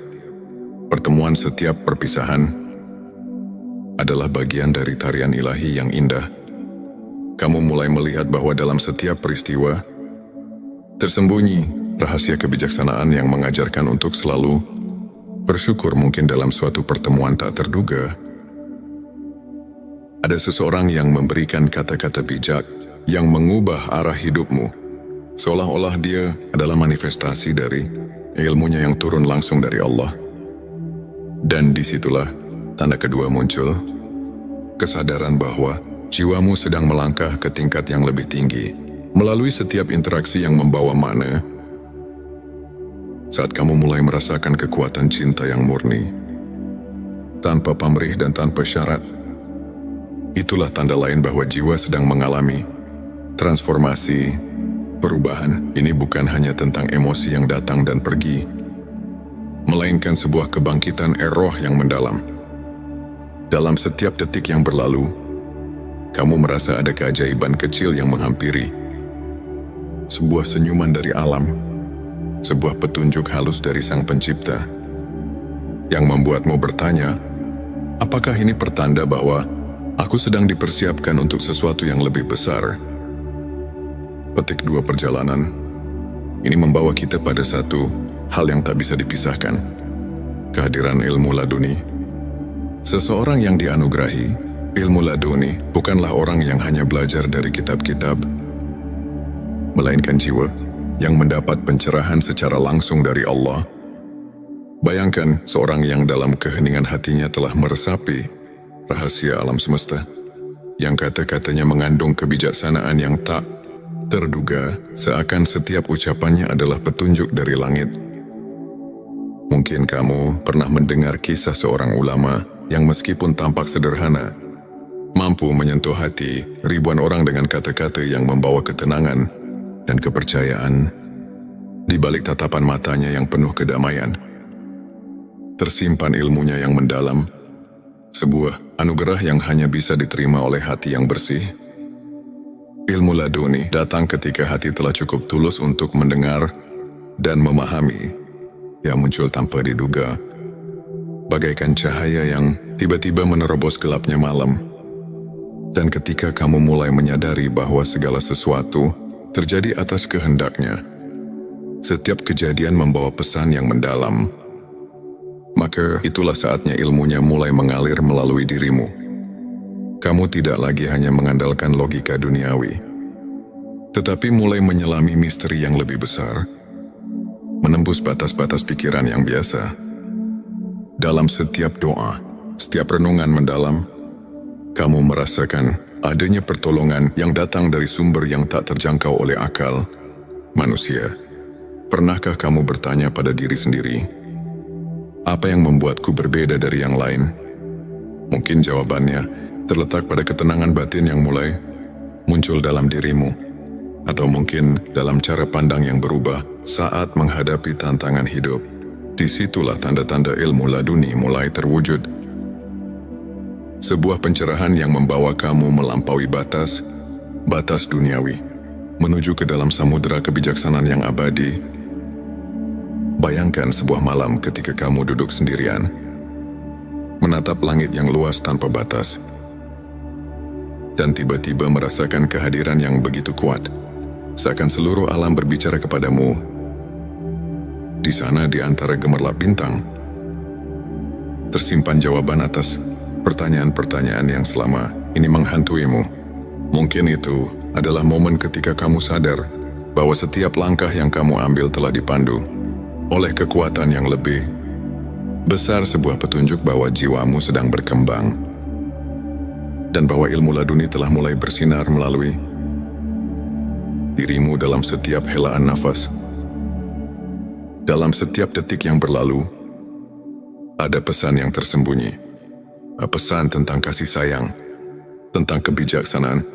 pertemuan, setiap perpisahan adalah bagian dari tarian ilahi yang indah. Kamu mulai melihat bahwa dalam setiap peristiwa tersembunyi rahasia kebijaksanaan yang mengajarkan untuk selalu bersyukur. Mungkin dalam suatu pertemuan tak terduga, ada seseorang yang memberikan kata-kata bijak yang mengubah arah hidupmu, seolah-olah dia adalah manifestasi dari ilmunya yang turun langsung dari Allah. Dan disitulah tanda kedua muncul, kesadaran bahwa jiwamu sedang melangkah ke tingkat yang lebih tinggi melalui setiap interaksi yang membawa makna. Saat kamu mulai merasakan kekuatan cinta yang murni, tanpa pamrih dan tanpa syarat, itulah tanda lain bahwa jiwa sedang mengalami transformasi, perubahan. Ini bukan hanya tentang emosi yang datang dan pergi, melainkan sebuah kebangkitan roh yang mendalam. Dalam setiap detik yang berlalu, kamu merasa ada keajaiban kecil yang menghampiri. Sebuah senyuman dari alam, sebuah petunjuk halus dari Sang Pencipta, yang membuatmu bertanya, apakah ini pertanda bahwa aku sedang dipersiapkan untuk sesuatu yang lebih besar? petik 2 perjalanan. Ini membawa kita pada satu hal yang tak bisa dipisahkan. Kehadiran ilmu laduni. Seseorang yang dianugerahi ilmu laduni bukanlah orang yang hanya belajar dari kitab-kitab, melainkan jiwa yang mendapat pencerahan secara langsung dari Allah. Bayangkan seorang yang dalam keheningan hatinya telah meresapi rahasia alam semesta, yang kata-katanya mengandung kebijaksanaan yang tak terduga, seakan setiap ucapannya adalah petunjuk dari langit. Mungkin kamu pernah mendengar kisah seorang ulama yang meskipun tampak sederhana, mampu menyentuh hati ribuan orang dengan kata-kata yang membawa ketenangan dan kepercayaan. Di balik tatapan matanya yang penuh kedamaian, tersimpan ilmunya yang mendalam, sebuah anugerah yang hanya bisa diterima oleh hati yang bersih. Ilmu laduni datang ketika hati telah cukup tulus untuk mendengar dan memahami, yang muncul tanpa diduga, bagaikan cahaya yang tiba-tiba menerobos gelapnya malam. Dan ketika kamu mulai menyadari bahwa segala sesuatu terjadi atas kehendaknya, setiap kejadian membawa pesan yang mendalam, maka itulah saatnya ilmunya mulai mengalir melalui dirimu. Kamu tidak lagi hanya mengandalkan logika duniawi, tetapi mulai menyelami misteri yang lebih besar, menembus batas-batas pikiran yang biasa. Dalam setiap doa, setiap renungan mendalam, kamu merasakan adanya pertolongan yang datang dari sumber yang tak terjangkau oleh akal manusia. Pernahkah kamu bertanya pada diri sendiri, apa yang membuatku berbeda dari yang lain? Mungkin jawabannya terletak pada ketenangan batin yang mulai muncul dalam dirimu, atau mungkin dalam cara pandang yang berubah saat menghadapi tantangan hidup. Disitulah tanda-tanda ilmu laduni mulai terwujud. Sebuah pencerahan yang membawa kamu melampaui batas duniawi, menuju ke dalam samudera kebijaksanaan yang abadi. Bayangkan sebuah malam ketika kamu duduk sendirian, menatap langit yang luas tanpa batas, dan tiba-tiba merasakan kehadiran yang begitu kuat, seakan seluruh alam berbicara kepadamu. Di sana, di antara gemerlap bintang, tersimpan jawaban atas pertanyaan-pertanyaan yang selama ini menghantuimu. Mungkin itu adalah momen ketika kamu sadar bahwa setiap langkah yang kamu ambil telah dipandu oleh kekuatan yang lebih besar, sebuah petunjuk bahwa jiwamu sedang berkembang, dan bahwa ilmu laduni telah mulai bersinar melalui dirimu dalam setiap helaan nafas. Dalam setiap detik yang berlalu, ada pesan yang tersembunyi. Pesan tentang kasih sayang, tentang kebijaksanaan,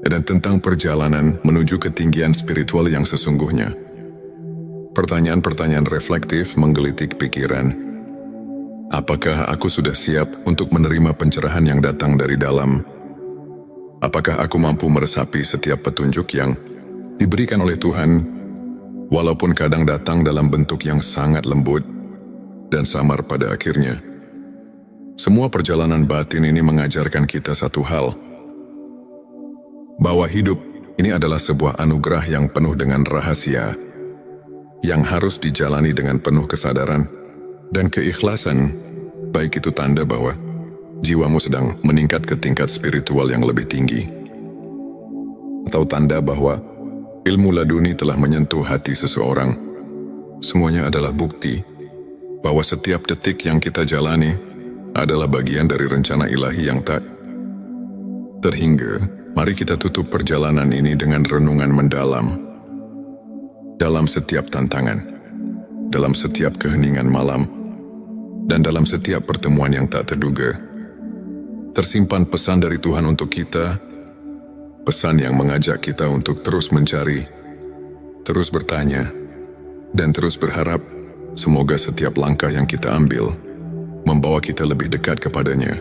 dan tentang perjalanan menuju ketinggian spiritual yang sesungguhnya. Pertanyaan-pertanyaan reflektif menggelitik pikiran. Apakah aku sudah siap untuk menerima pencerahan yang datang dari dalam? Apakah aku mampu meresapi setiap petunjuk yang diberikan oleh Tuhan, walaupun kadang datang dalam bentuk yang sangat lembut dan samar pada akhirnya? Semua perjalanan batin ini mengajarkan kita satu hal, bahwa hidup ini adalah sebuah anugerah yang penuh dengan rahasia, yang harus dijalani dengan penuh kesadaran dan keikhlasan, baik itu tanda bahwa jiwamu sedang meningkat ke tingkat spiritual yang lebih tinggi, atau tanda bahwa ilmu laduni telah menyentuh hati seseorang. Semuanya adalah bukti bahwa setiap detik yang kita jalani adalah bagian dari rencana ilahi yang tak terhingga. Mari kita tutup perjalanan ini dengan renungan mendalam. Dalam setiap tantangan, dalam setiap keheningan malam, dan dalam setiap pertemuan yang tak terduga, tersimpan pesan dari Tuhan untuk kita, pesan yang mengajak kita untuk terus mencari, terus bertanya, dan terus berharap. Semoga setiap langkah yang kita ambil membawa kita lebih dekat kepadanya,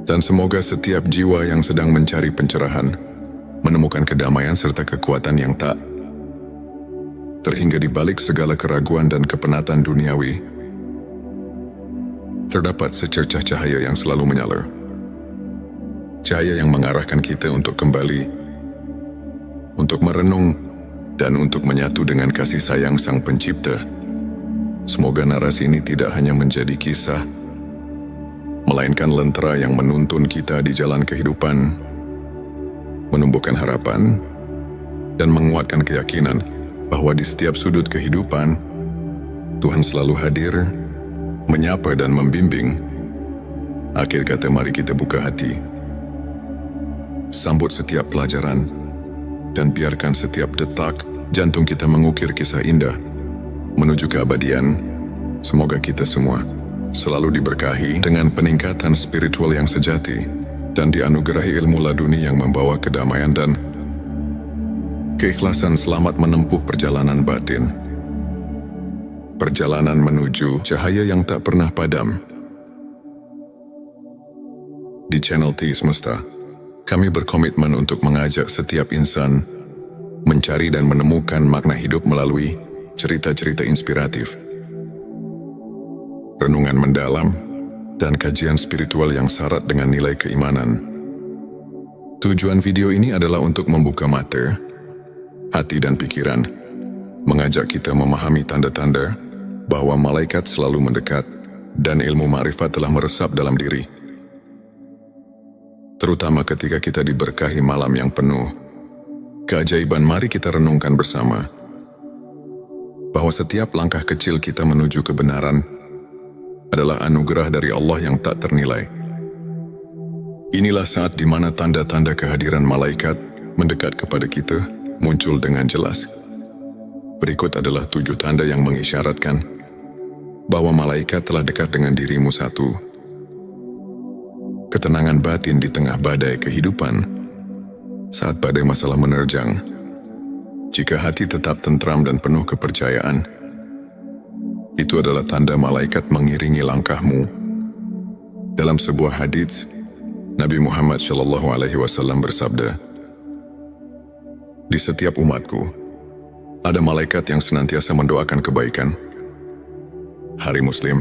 dan semoga setiap jiwa yang sedang mencari pencerahan menemukan kedamaian serta kekuatan yang tak terhingga di balik segala keraguan dan kepenatan duniawi. Terdapat secercah cahaya yang selalu menyala, cahaya yang mengarahkan kita untuk kembali untuk merenung, dan untuk menyatu dengan kasih sayang Sang Pencipta. Semoga narasi ini tidak hanya menjadi kisah, melainkan lentera yang menuntun kita di jalan kehidupan, menumbuhkan harapan, dan menguatkan keyakinan bahwa di setiap sudut kehidupan, Tuhan selalu hadir, menyapa dan membimbing. Akhir kata, mari kita buka hati, sambut setiap pelajaran, dan biarkan setiap detak jantung kita mengukir kisah indah menuju keabadian. Semoga kita semua selalu diberkahi dengan peningkatan spiritual yang sejati dan dianugerahi ilmu laduni yang membawa kedamaian dan keikhlasan selamat menempuh perjalanan batin. Perjalanan menuju cahaya yang tak pernah padam. Di channel T Semesta, kami berkomitmen untuk mengajak setiap insan mencari dan menemukan makna hidup melalui cerita-cerita inspiratif, renungan mendalam, dan kajian spiritual yang syarat dengan nilai keimanan. Tujuan video ini adalah untuk membuka mata, hati dan pikiran, mengajak kita memahami tanda-tanda bahwa malaikat selalu mendekat dan ilmu ma'rifat telah meresap dalam diri. Terutama ketika kita diberkahi malam yang penuh keajaiban, mari kita renungkan bersama bahwa setiap langkah kecil kita menuju kebenaran adalah anugerah dari Allah yang tak ternilai. Inilah saat di mana tanda-tanda kehadiran malaikat mendekat kepada kita muncul dengan jelas. Berikut adalah 7 tanda yang mengisyaratkan bahwa malaikat telah dekat dengan dirimu. 1. Ketenangan batin di tengah badai kehidupan. Saat badai masalah menerjang, jika hati tetap tentram dan penuh kepercayaan, itu adalah tanda malaikat mengiringi langkahmu. Dalam sebuah hadits, Nabi Muhammad SAW bersabda, "Di setiap umatku, ada malaikat yang senantiasa mendoakan kebaikan." Hari Muslim,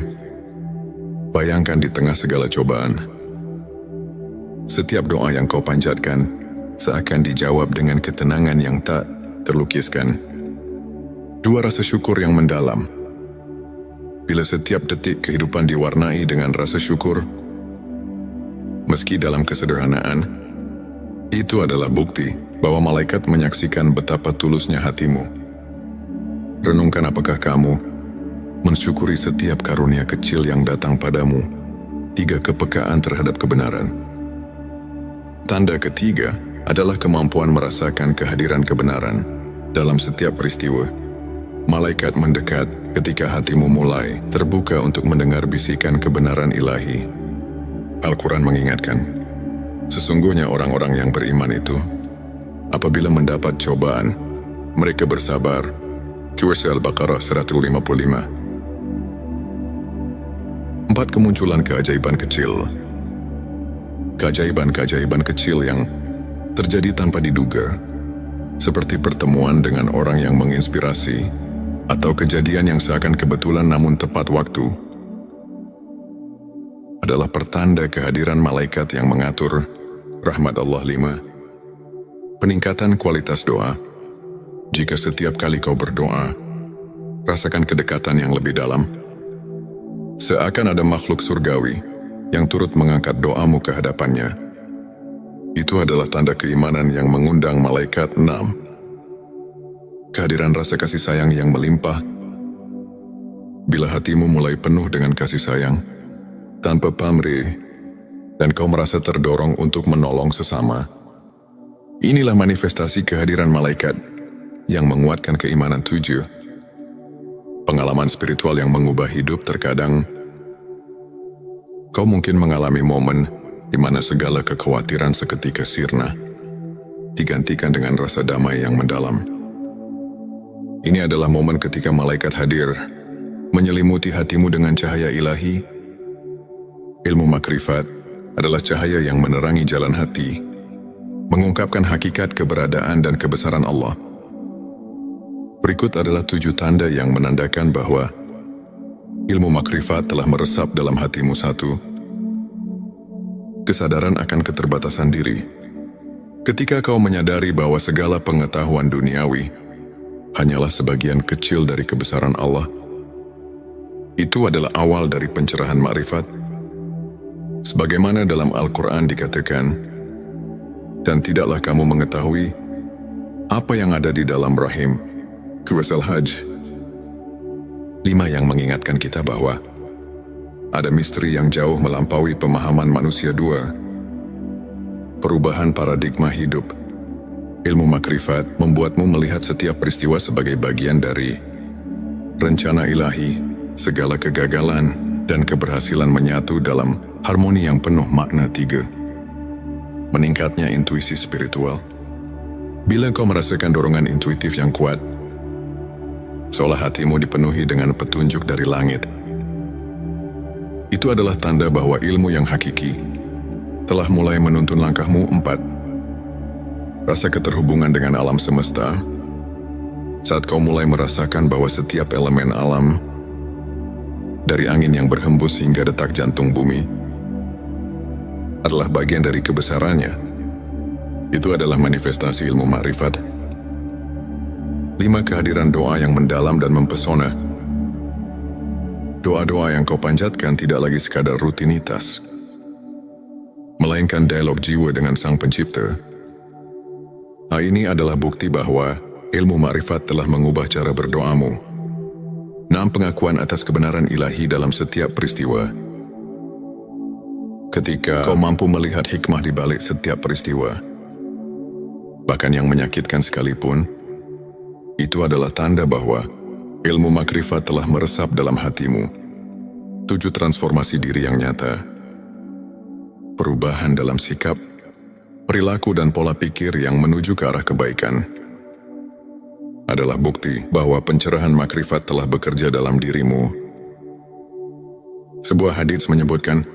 bayangkan di tengah segala cobaan, setiap doa yang kau panjatkan seakan dijawab dengan ketenangan yang tak terlukiskan. 2. Rasa syukur yang mendalam. Bila setiap detik kehidupan diwarnai dengan rasa syukur, meski dalam kesederhanaan, itu adalah bukti bahwa malaikat menyaksikan betapa tulusnya hatimu. Renungkan, apakah kamu mensyukuri setiap karunia kecil yang datang padamu? 3. Kepekaan terhadap kebenaran. Tanda ketiga adalah kemampuan merasakan kehadiran kebenaran dalam setiap peristiwa. Malaikat mendekat ketika hatimu mulai terbuka untuk mendengar bisikan kebenaran ilahi. Al-Quran mengingatkan, sesungguhnya orang-orang yang beriman itu, apabila mendapat cobaan, mereka bersabar. Surah Al-Baqarah 155. 4. Kemunculan keajaiban kecil. Keajaiban-keajaiban kecil yang terjadi tanpa diduga, seperti pertemuan dengan orang yang menginspirasi, atau kejadian yang seakan kebetulan namun tepat waktu, adalah pertanda kehadiran malaikat yang mengatur rahmat Allah. 5. Peningkatan kualitas doa. Jika setiap kali kau berdoa, rasakan kedekatan yang lebih dalam, seakan ada makhluk surgawi yang turut mengangkat doamu ke hadapannya. Itu adalah tanda keimanan yang mengundang malaikat. 6. Kehadiran rasa kasih sayang yang melimpah. Bila hatimu mulai penuh dengan kasih sayang, tanpa pamrih, dan kau merasa terdorong untuk menolong sesama, inilah manifestasi kehadiran malaikat yang menguatkan keimanan. 7. Pengalaman spiritual yang mengubah hidup. Terkadang, kau mungkin mengalami momen di mana segala kekhawatiran seketika sirna, digantikan dengan rasa damai yang mendalam. Ini adalah momen ketika malaikat hadir, menyelimuti hatimu dengan cahaya ilahi. Ilmu makrifat adalah cahaya yang menerangi jalan hati, mengungkapkan hakikat keberadaan dan kebesaran Allah. Berikut adalah 7 tanda yang menandakan bahwa ilmu makrifat telah meresap dalam hatimu. 1. Kesadaran akan keterbatasan diri. Ketika kau menyadari bahwa segala pengetahuan duniawi hanyalah sebagian kecil dari kebesaran Allah, itu adalah awal dari pencerahan makrifat. Sebagaimana dalam Al-Quran dikatakan, dan tidaklah kamu mengetahui apa yang ada di dalam rahim. Surah Al-Hajj 5 yang mengingatkan kita bahwa ada misteri yang jauh melampaui pemahaman manusia. 2. Perubahan paradigma hidup. Ilmu makrifat membuatmu melihat setiap peristiwa sebagai bagian dari rencana ilahi. Segala kegagalan dan keberhasilan menyatu dalam harmoni yang penuh makna. 3. Meningkatnya intuisi spiritual. Bila kau merasakan dorongan intuitif yang kuat, seolah hatimu dipenuhi dengan petunjuk dari langit, itu adalah tanda bahwa ilmu yang hakiki telah mulai menuntun langkahmu. 4. Rasa keterhubungan dengan alam semesta. Saat kau mulai merasakan bahwa setiap elemen alam, dari angin yang berhembus hingga detak jantung bumi, adalah bagian dari kebesarannya, itu adalah manifestasi ilmu makrifat. 5. Kehadiran doa yang mendalam dan mempesona. Doa-doa yang kau panjatkan tidak lagi sekadar rutinitas, melainkan dialog jiwa dengan Sang Pencipta. Hal ini adalah bukti bahwa ilmu makrifat telah mengubah cara berdoamu. 6. Pengakuan atas kebenaran ilahi dalam setiap peristiwa. Ketika kau mampu melihat hikmah di balik setiap peristiwa, bahkan yang menyakitkan sekalipun, itu adalah tanda bahwa ilmu makrifat telah meresap dalam hatimu. 7. Transformasi diri yang nyata. Perubahan dalam sikap, perilaku dan pola pikir yang menuju ke arah kebaikan adalah bukti bahwa pencerahan makrifat telah bekerja dalam dirimu. Sebuah hadits menyebutkan,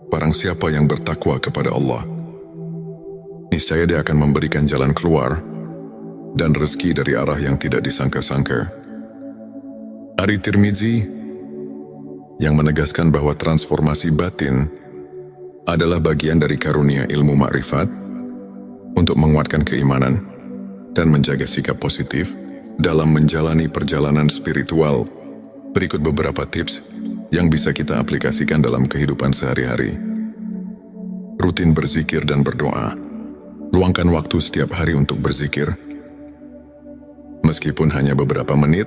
barang siapa yang bertakwa kepada Allah, niscaya dia akan memberikan jalan keluar dan rezeki dari arah yang tidak disangka-sangka. Ari Tirmizi yang menegaskan bahwa transformasi batin adalah bagian dari karunia ilmu makrifat untuk menguatkan keimanan dan menjaga sikap positif dalam menjalani perjalanan spiritual. Berikut beberapa tips yang bisa kita aplikasikan dalam kehidupan sehari-hari. Rutin berzikir dan berdoa. Luangkan waktu setiap hari untuk berzikir. Meskipun hanya beberapa menit,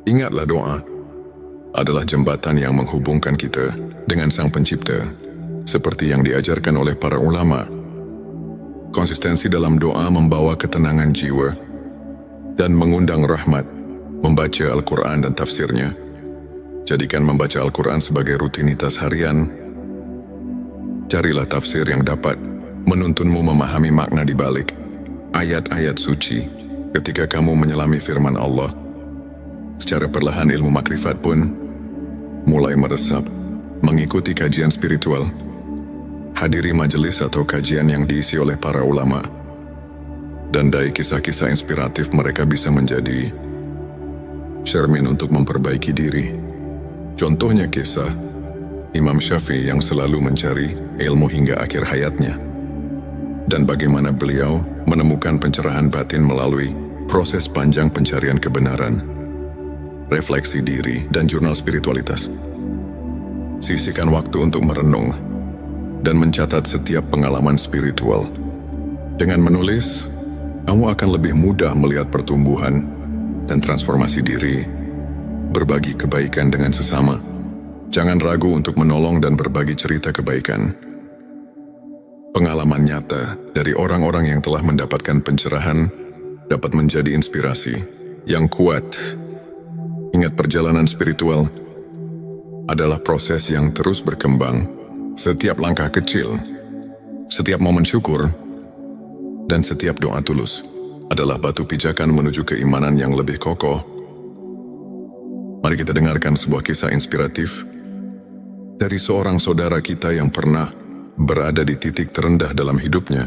ingatlah doa adalah jembatan yang menghubungkan kita dengan Sang Pencipta, seperti yang diajarkan oleh para ulama. Konsistensi dalam doa membawa ketenangan jiwa dan mengundang rahmat. Membaca Al-Quran dan tafsirnya. Jadikan membaca Al-Quran sebagai rutinitas harian. Carilah tafsir yang dapat menuntunmu memahami makna di balik ayat-ayat suci. Ketika kamu menyelami firman Allah, secara perlahan ilmu makrifat pun mulai meresap. Mengikuti kajian spiritual. Hadiri majelis atau kajian yang diisi oleh para ulama. Dan dari kisah-kisah inspiratif mereka bisa menjadi cermin untuk memperbaiki diri. Contohnya kisah Imam Syafi'i yang selalu mencari ilmu hingga akhir hayatnya. Dan bagaimana beliau menemukan pencerahan batin melalui proses panjang pencarian kebenaran, refleksi diri, dan jurnal spiritualitas. Sisihkan waktu untuk merenung dan mencatat setiap pengalaman spiritual. Dengan menulis, kamu akan lebih mudah melihat pertumbuhan dan transformasi diri. Berbagi kebaikan dengan sesama. Jangan ragu untuk menolong dan berbagi cerita kebaikan. Pengalaman nyata dari orang-orang yang telah mendapatkan pencerahan dapat menjadi inspirasi yang kuat. Ingat, perjalanan spiritual adalah proses yang terus berkembang. Setiap langkah kecil, setiap momen syukur, dan setiap doa tulus adalah batu pijakan menuju keimanan yang lebih kokoh. Mari kita dengarkan sebuah kisah inspiratif dari seorang saudara kita yang pernah berada di titik terendah dalam hidupnya.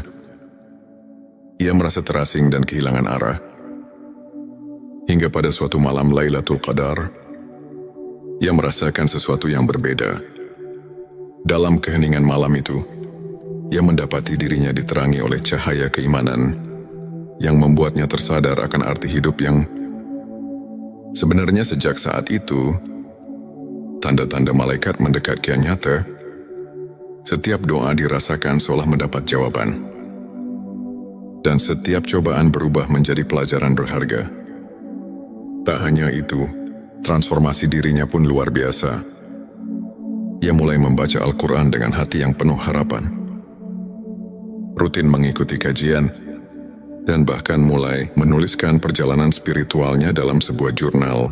Ia merasa terasing dan kehilangan arah. Hingga pada suatu malam Lailatul Qadar, ia merasakan sesuatu yang berbeda. Dalam keheningan malam itu, ia mendapati dirinya diterangi oleh cahaya keimanan yang membuatnya tersadar akan arti hidup yang sebenarnya sejak saat itu, tanda-tanda malaikat mendekat kian nyata. Setiap doa dirasakan seolah mendapat jawaban. Dan setiap cobaan berubah menjadi pelajaran berharga. Tak hanya itu, transformasi dirinya pun luar biasa. Ia mulai membaca Al-Quran dengan hati yang penuh harapan. Rutin mengikuti kajian, dan bahkan mulai menuliskan perjalanan spiritualnya dalam sebuah jurnal.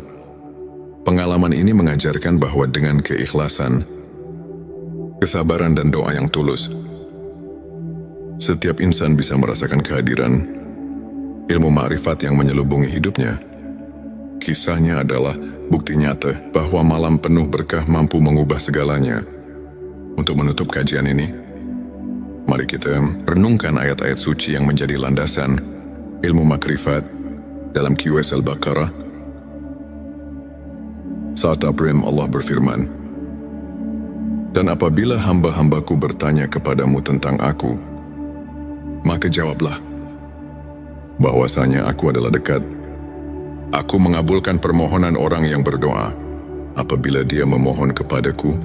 Pengalaman ini mengajarkan bahwa dengan keikhlasan, kesabaran dan doa yang tulus, setiap insan bisa merasakan kehadiran ilmu ma'rifat yang menyelubungi hidupnya. Kisahnya adalah bukti nyata bahwa malam penuh berkah mampu mengubah segalanya. Untuk menutup kajian ini, mari kita renungkan ayat-ayat suci yang menjadi landasan ilmu makrifat dalam QS Al-Baqarah. Saat Abrim Allah berfirman, "Dan apabila hamba-hambaku bertanya kepadamu tentang aku, maka jawablah bahwasanya aku adalah dekat. Aku mengabulkan permohonan orang yang berdoa apabila dia memohon kepadaku."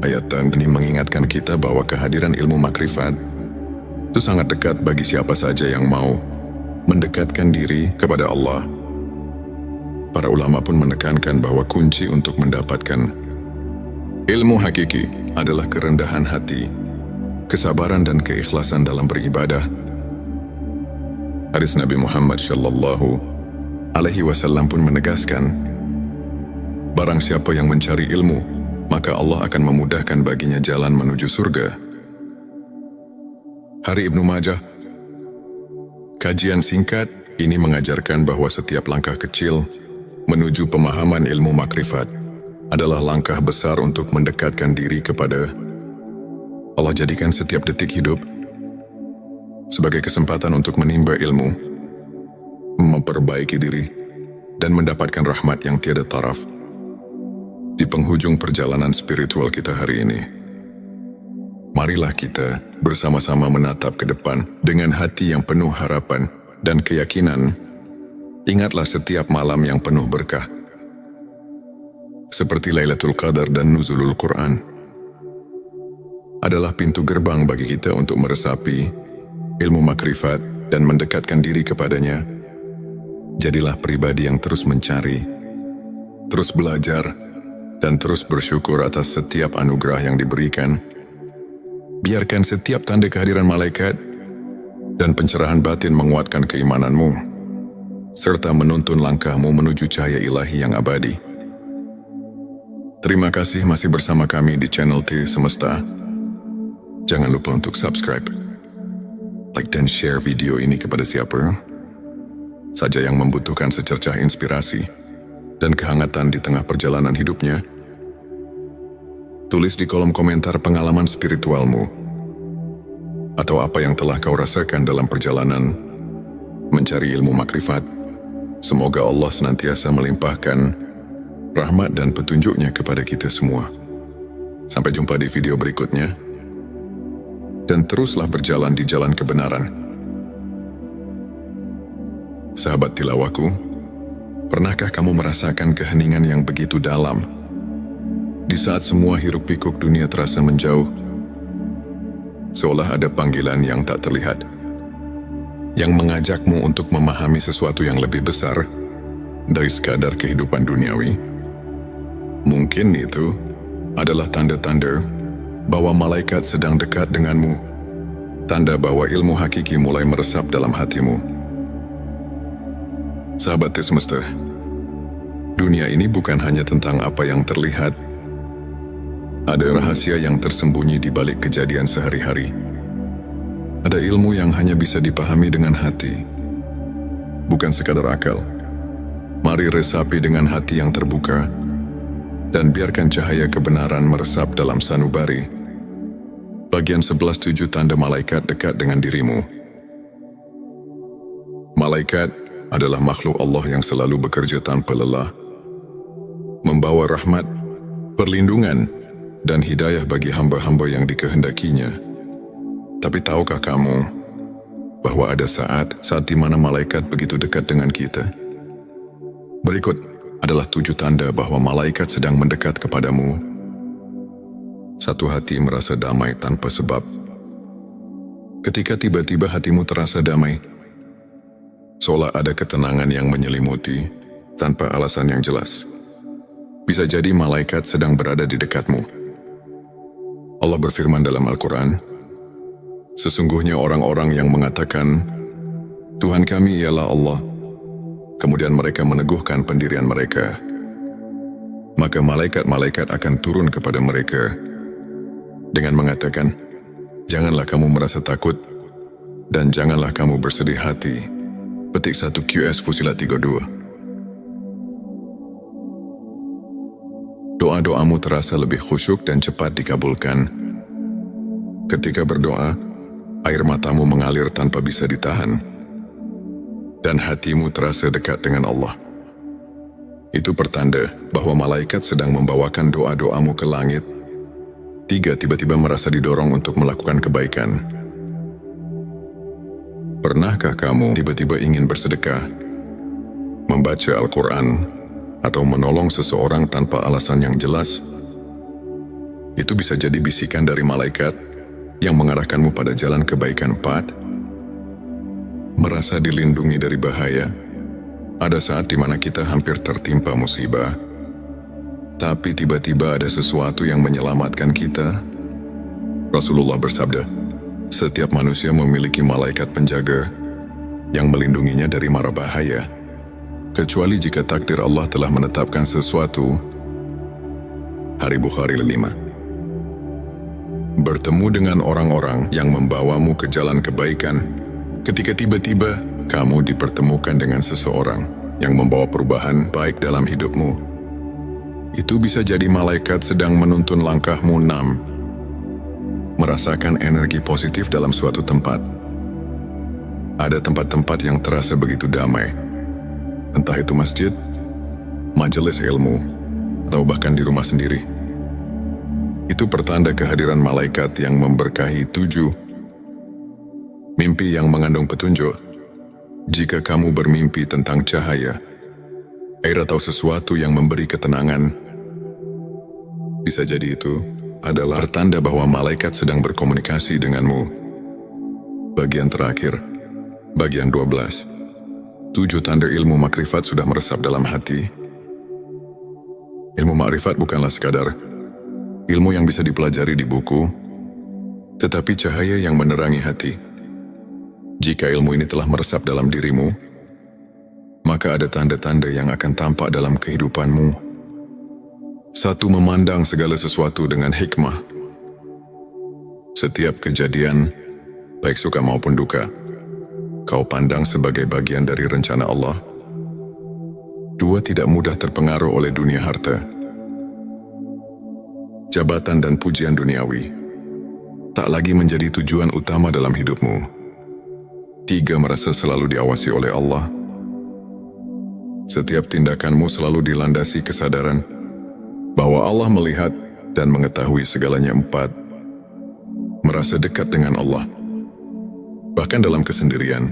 Ayat ini mengingatkan kita bahwa kehadiran ilmu makrifat itu sangat dekat bagi siapa saja yang mau mendekatkan diri kepada Allah. Para ulama pun menekankan bahwa kunci untuk mendapatkan ilmu hakiki adalah kerendahan hati, kesabaran dan keikhlasan dalam beribadah. Hadis Nabi Muhammad SAW pun menegaskan, barang siapa yang mencari ilmu, maka Allah akan memudahkan baginya jalan menuju surga. Hari Ibnu Majah. Kajian singkat ini mengajarkan bahwa setiap langkah kecil menuju pemahaman ilmu makrifat adalah langkah besar untuk mendekatkan diri kepada Allah. Jadikan setiap detik hidup sebagai kesempatan untuk menimba ilmu, memperbaiki diri, dan mendapatkan rahmat yang tiada taraf. Di penghujung perjalanan spiritual kita hari ini, marilah kita bersama-sama menatap ke depan dengan hati yang penuh harapan dan keyakinan. Ingatlah setiap malam yang penuh berkah, seperti Lailatul Qadar dan Nuzulul Quran, adalah pintu gerbang bagi kita untuk meresapi ilmu makrifat dan mendekatkan diri kepadanya. Jadilah pribadi yang terus mencari, terus belajar, dan terus bersyukur atas setiap anugerah yang diberikan. Biarkan setiap tanda kehadiran malaikat dan pencerahan batin menguatkan keimananmu, serta menuntun langkahmu menuju cahaya ilahi yang abadi. Terima kasih masih bersama kami di channel T Semesta. Jangan lupa untuk subscribe, like dan share video ini kepada siapa saja yang membutuhkan secercah inspirasi dan kehangatan di tengah perjalanan hidupnya. Tulis di kolom komentar pengalaman spiritualmu atau apa yang telah kau rasakan dalam perjalanan mencari ilmu makrifat. Semoga Allah senantiasa melimpahkan rahmat dan petunjuknya kepada kita semua. Sampai jumpa di video berikutnya, dan teruslah berjalan di jalan kebenaran. Sahabat tilawaku, pernahkah kamu merasakan keheningan yang begitu dalam di saat semua hiruk pikuk dunia terasa menjauh? Seolah ada panggilan yang tak terlihat yang mengajakmu untuk memahami sesuatu yang lebih besar dari sekadar kehidupan duniawi. Mungkin itu adalah tanda-tanda bahwa malaikat sedang dekat denganmu, tanda bahwa ilmu hakiki mulai meresap dalam hatimu. Sahabat Semesta, dunia ini bukan hanya tentang apa yang terlihat. Ada rahasia yang tersembunyi di balik kejadian sehari-hari. Ada ilmu yang hanya bisa dipahami dengan hati, bukan sekadar akal. Mari resapi dengan hati yang terbuka, dan biarkan cahaya kebenaran meresap dalam sanubari. Bagian 11.7 tanda malaikat dekat dengan dirimu. Malaikat adalah makhluk Allah yang selalu bekerja tanpa lelah, membawa rahmat, perlindungan, dan hidayah bagi hamba-hamba yang dikehendakinya. Tapi tahukah kamu bahwa ada saat di mana malaikat begitu dekat dengan kita? Berikut adalah 7 tanda bahwa malaikat sedang mendekat kepadamu. 1. Hati merasa damai tanpa sebab. Ketika tiba-tiba hatimu terasa damai, seolah ada ketenangan yang menyelimuti tanpa alasan yang jelas. Bisa jadi malaikat sedang berada di dekatmu. Allah berfirman dalam Al-Quran, sesungguhnya orang-orang yang mengatakan, Tuhan kami ialah Allah, kemudian mereka meneguhkan pendirian mereka, maka malaikat-malaikat akan turun kepada mereka dengan mengatakan, janganlah kamu merasa takut dan janganlah kamu bersedih hati. Petik 1 QS Fusilat 32. Doa-doamu terasa lebih khusyuk dan cepat dikabulkan. Ketika berdoa, air matamu mengalir tanpa bisa ditahan, dan hatimu terasa dekat dengan Allah. Itu pertanda bahwa malaikat sedang membawakan doa-doamu ke langit. 3. Tiba-tiba merasa didorong untuk melakukan kebaikan. Pernahkah kamu tiba-tiba ingin bersedekah, membaca Al-Quran, atau menolong seseorang tanpa alasan yang jelas? Itu bisa jadi bisikan dari malaikat yang mengarahkanmu pada jalan kebaikan. 4. Merasa dilindungi dari bahaya. Ada saat di mana kita hampir tertimpa musibah, tapi tiba-tiba ada sesuatu yang menyelamatkan kita. Rasulullah bersabda, setiap manusia memiliki malaikat penjaga yang melindunginya dari mara bahaya, kecuali jika takdir Allah telah menetapkan sesuatu. Hari Bukhari 5. Bertemu dengan orang-orang yang membawamu ke jalan kebaikan. Ketika tiba-tiba kamu dipertemukan dengan seseorang yang membawa perubahan baik dalam hidupmu, itu bisa jadi malaikat sedang menuntun langkahmu. 6. Merasakan energi positif dalam suatu tempat. Ada tempat-tempat yang terasa begitu damai, entah itu masjid, majelis ilmu, atau bahkan di rumah sendiri. Itu pertanda kehadiran malaikat yang memberkahi. 7. Mimpi yang mengandung petunjuk. Jika kamu bermimpi tentang cahaya, air atau sesuatu yang memberi ketenangan, bisa jadi itu adalah pertanda bahwa malaikat sedang berkomunikasi denganmu. Bagian terakhir, bagian 12. 7 tanda ilmu makrifat sudah meresap dalam hati. Ilmu makrifat bukanlah sekadar ilmu yang bisa dipelajari di buku, tetapi cahaya yang menerangi hati. Jika ilmu ini telah meresap dalam dirimu, maka ada tanda-tanda yang akan tampak dalam kehidupanmu. 1. Memandang segala sesuatu dengan hikmah. Setiap kejadian, baik suka maupun duka, kau pandang sebagai bagian dari rencana Allah. 2. Tidak mudah terpengaruh oleh dunia harta, jabatan dan pujian duniawi tak lagi menjadi tujuan utama dalam hidupmu. 3. Merasa selalu diawasi oleh Allah. Setiap tindakanmu selalu dilandasi kesadaran bahwa Allah melihat dan mengetahui segalanya. 4. Merasa dekat dengan Allah, bahkan dalam kesendirian.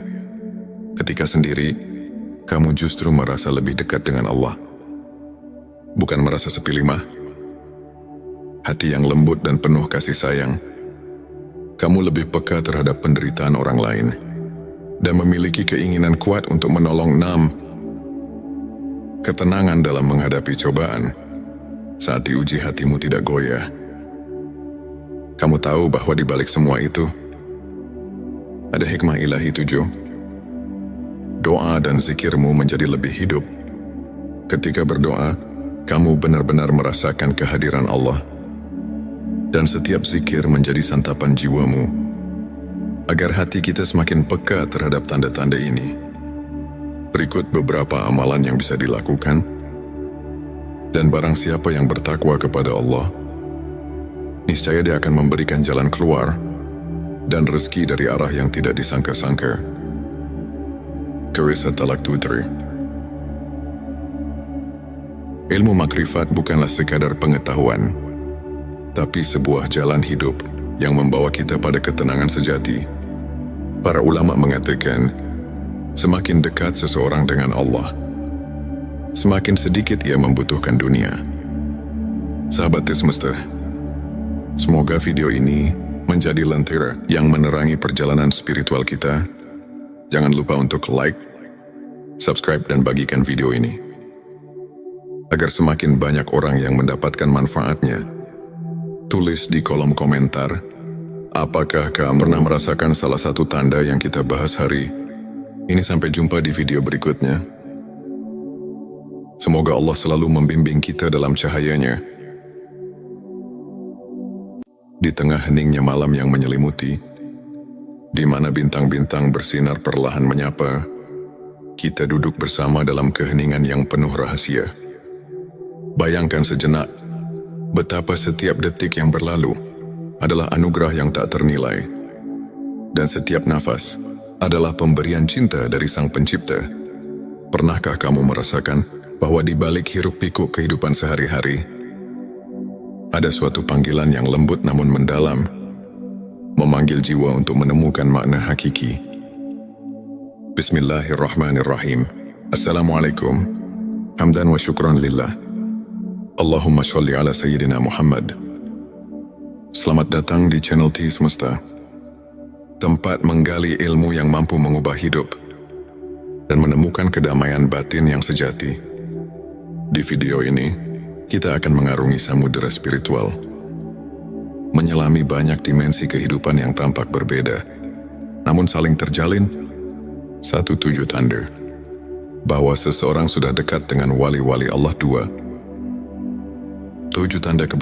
Ketika sendiri, kamu justru merasa lebih dekat dengan Allah. Bukan merasa sepi. 5. Hati yang lembut dan penuh kasih sayang. Kamu lebih peka terhadap penderitaan orang lain dan memiliki keinginan kuat untuk menolong. 6. Ketenangan dalam menghadapi cobaan. Saat diuji, hatimu tidak goyah. Kamu tahu bahwa di balik semua itu ada hikmah ilahi. 7. Doa dan zikirmu menjadi lebih hidup. Ketika berdoa, kamu benar-benar merasakan kehadiran Allah, dan setiap zikir menjadi santapan jiwamu. Agar hati kita semakin peka terhadap tanda-tanda ini, berikut beberapa amalan yang bisa dilakukan. Dan barang siapa yang bertakwa kepada Allah, niscaya Dia akan memberikan jalan keluar dan rezeki dari arah yang tidak disangka-sangka. Qur'an Talaq 23. Ilmu makrifat bukanlah sekadar pengetahuan, tapi sebuah jalan hidup yang membawa kita pada ketenangan sejati. Para ulama mengatakan, semakin dekat seseorang dengan Allah, semakin sedikit ia membutuhkan dunia. Sahabat semesta, semoga video ini menjadi lentera yang menerangi perjalanan spiritual kita. Jangan lupa untuk like, subscribe, dan bagikan video ini, agar semakin banyak orang yang mendapatkan manfaatnya. Tulis di kolom komentar, apakah kamu pernah merasakan salah satu tanda yang kita bahas hari ini? Sampai jumpa di video berikutnya. Semoga Allah selalu membimbing kita dalam cahayanya. Di tengah heningnya malam yang menyelimuti, di mana bintang-bintang bersinar perlahan menyapa, kita duduk bersama dalam keheningan yang penuh rahasia. Bayangkan sejenak, betapa setiap detik yang berlalu adalah anugerah yang tak ternilai, dan setiap nafas adalah pemberian cinta dari Sang Pencipta. Pernahkah kamu merasakan bahwa di balik hiruk-pikuk kehidupan sehari-hari, ada suatu panggilan yang lembut namun mendalam, memanggil jiwa untuk menemukan makna hakiki? Bismillahirrahmanirrahim. Assalamualaikum. Hamdan wa syukran lillah. Allahumma sholli ala Sayyidina Muhammad. Selamat datang di channel T Semesta, tempat menggali ilmu yang mampu mengubah hidup dan menemukan kedamaian batin yang sejati. Di video ini, kita akan mengarungi samudera spiritual, menyelami banyak dimensi kehidupan yang tampak berbeda, namun saling terjalin satu tujuh tanda bahwa seseorang sudah dekat dengan wali-wali Allah. 2. 7 tanda keberhasilan.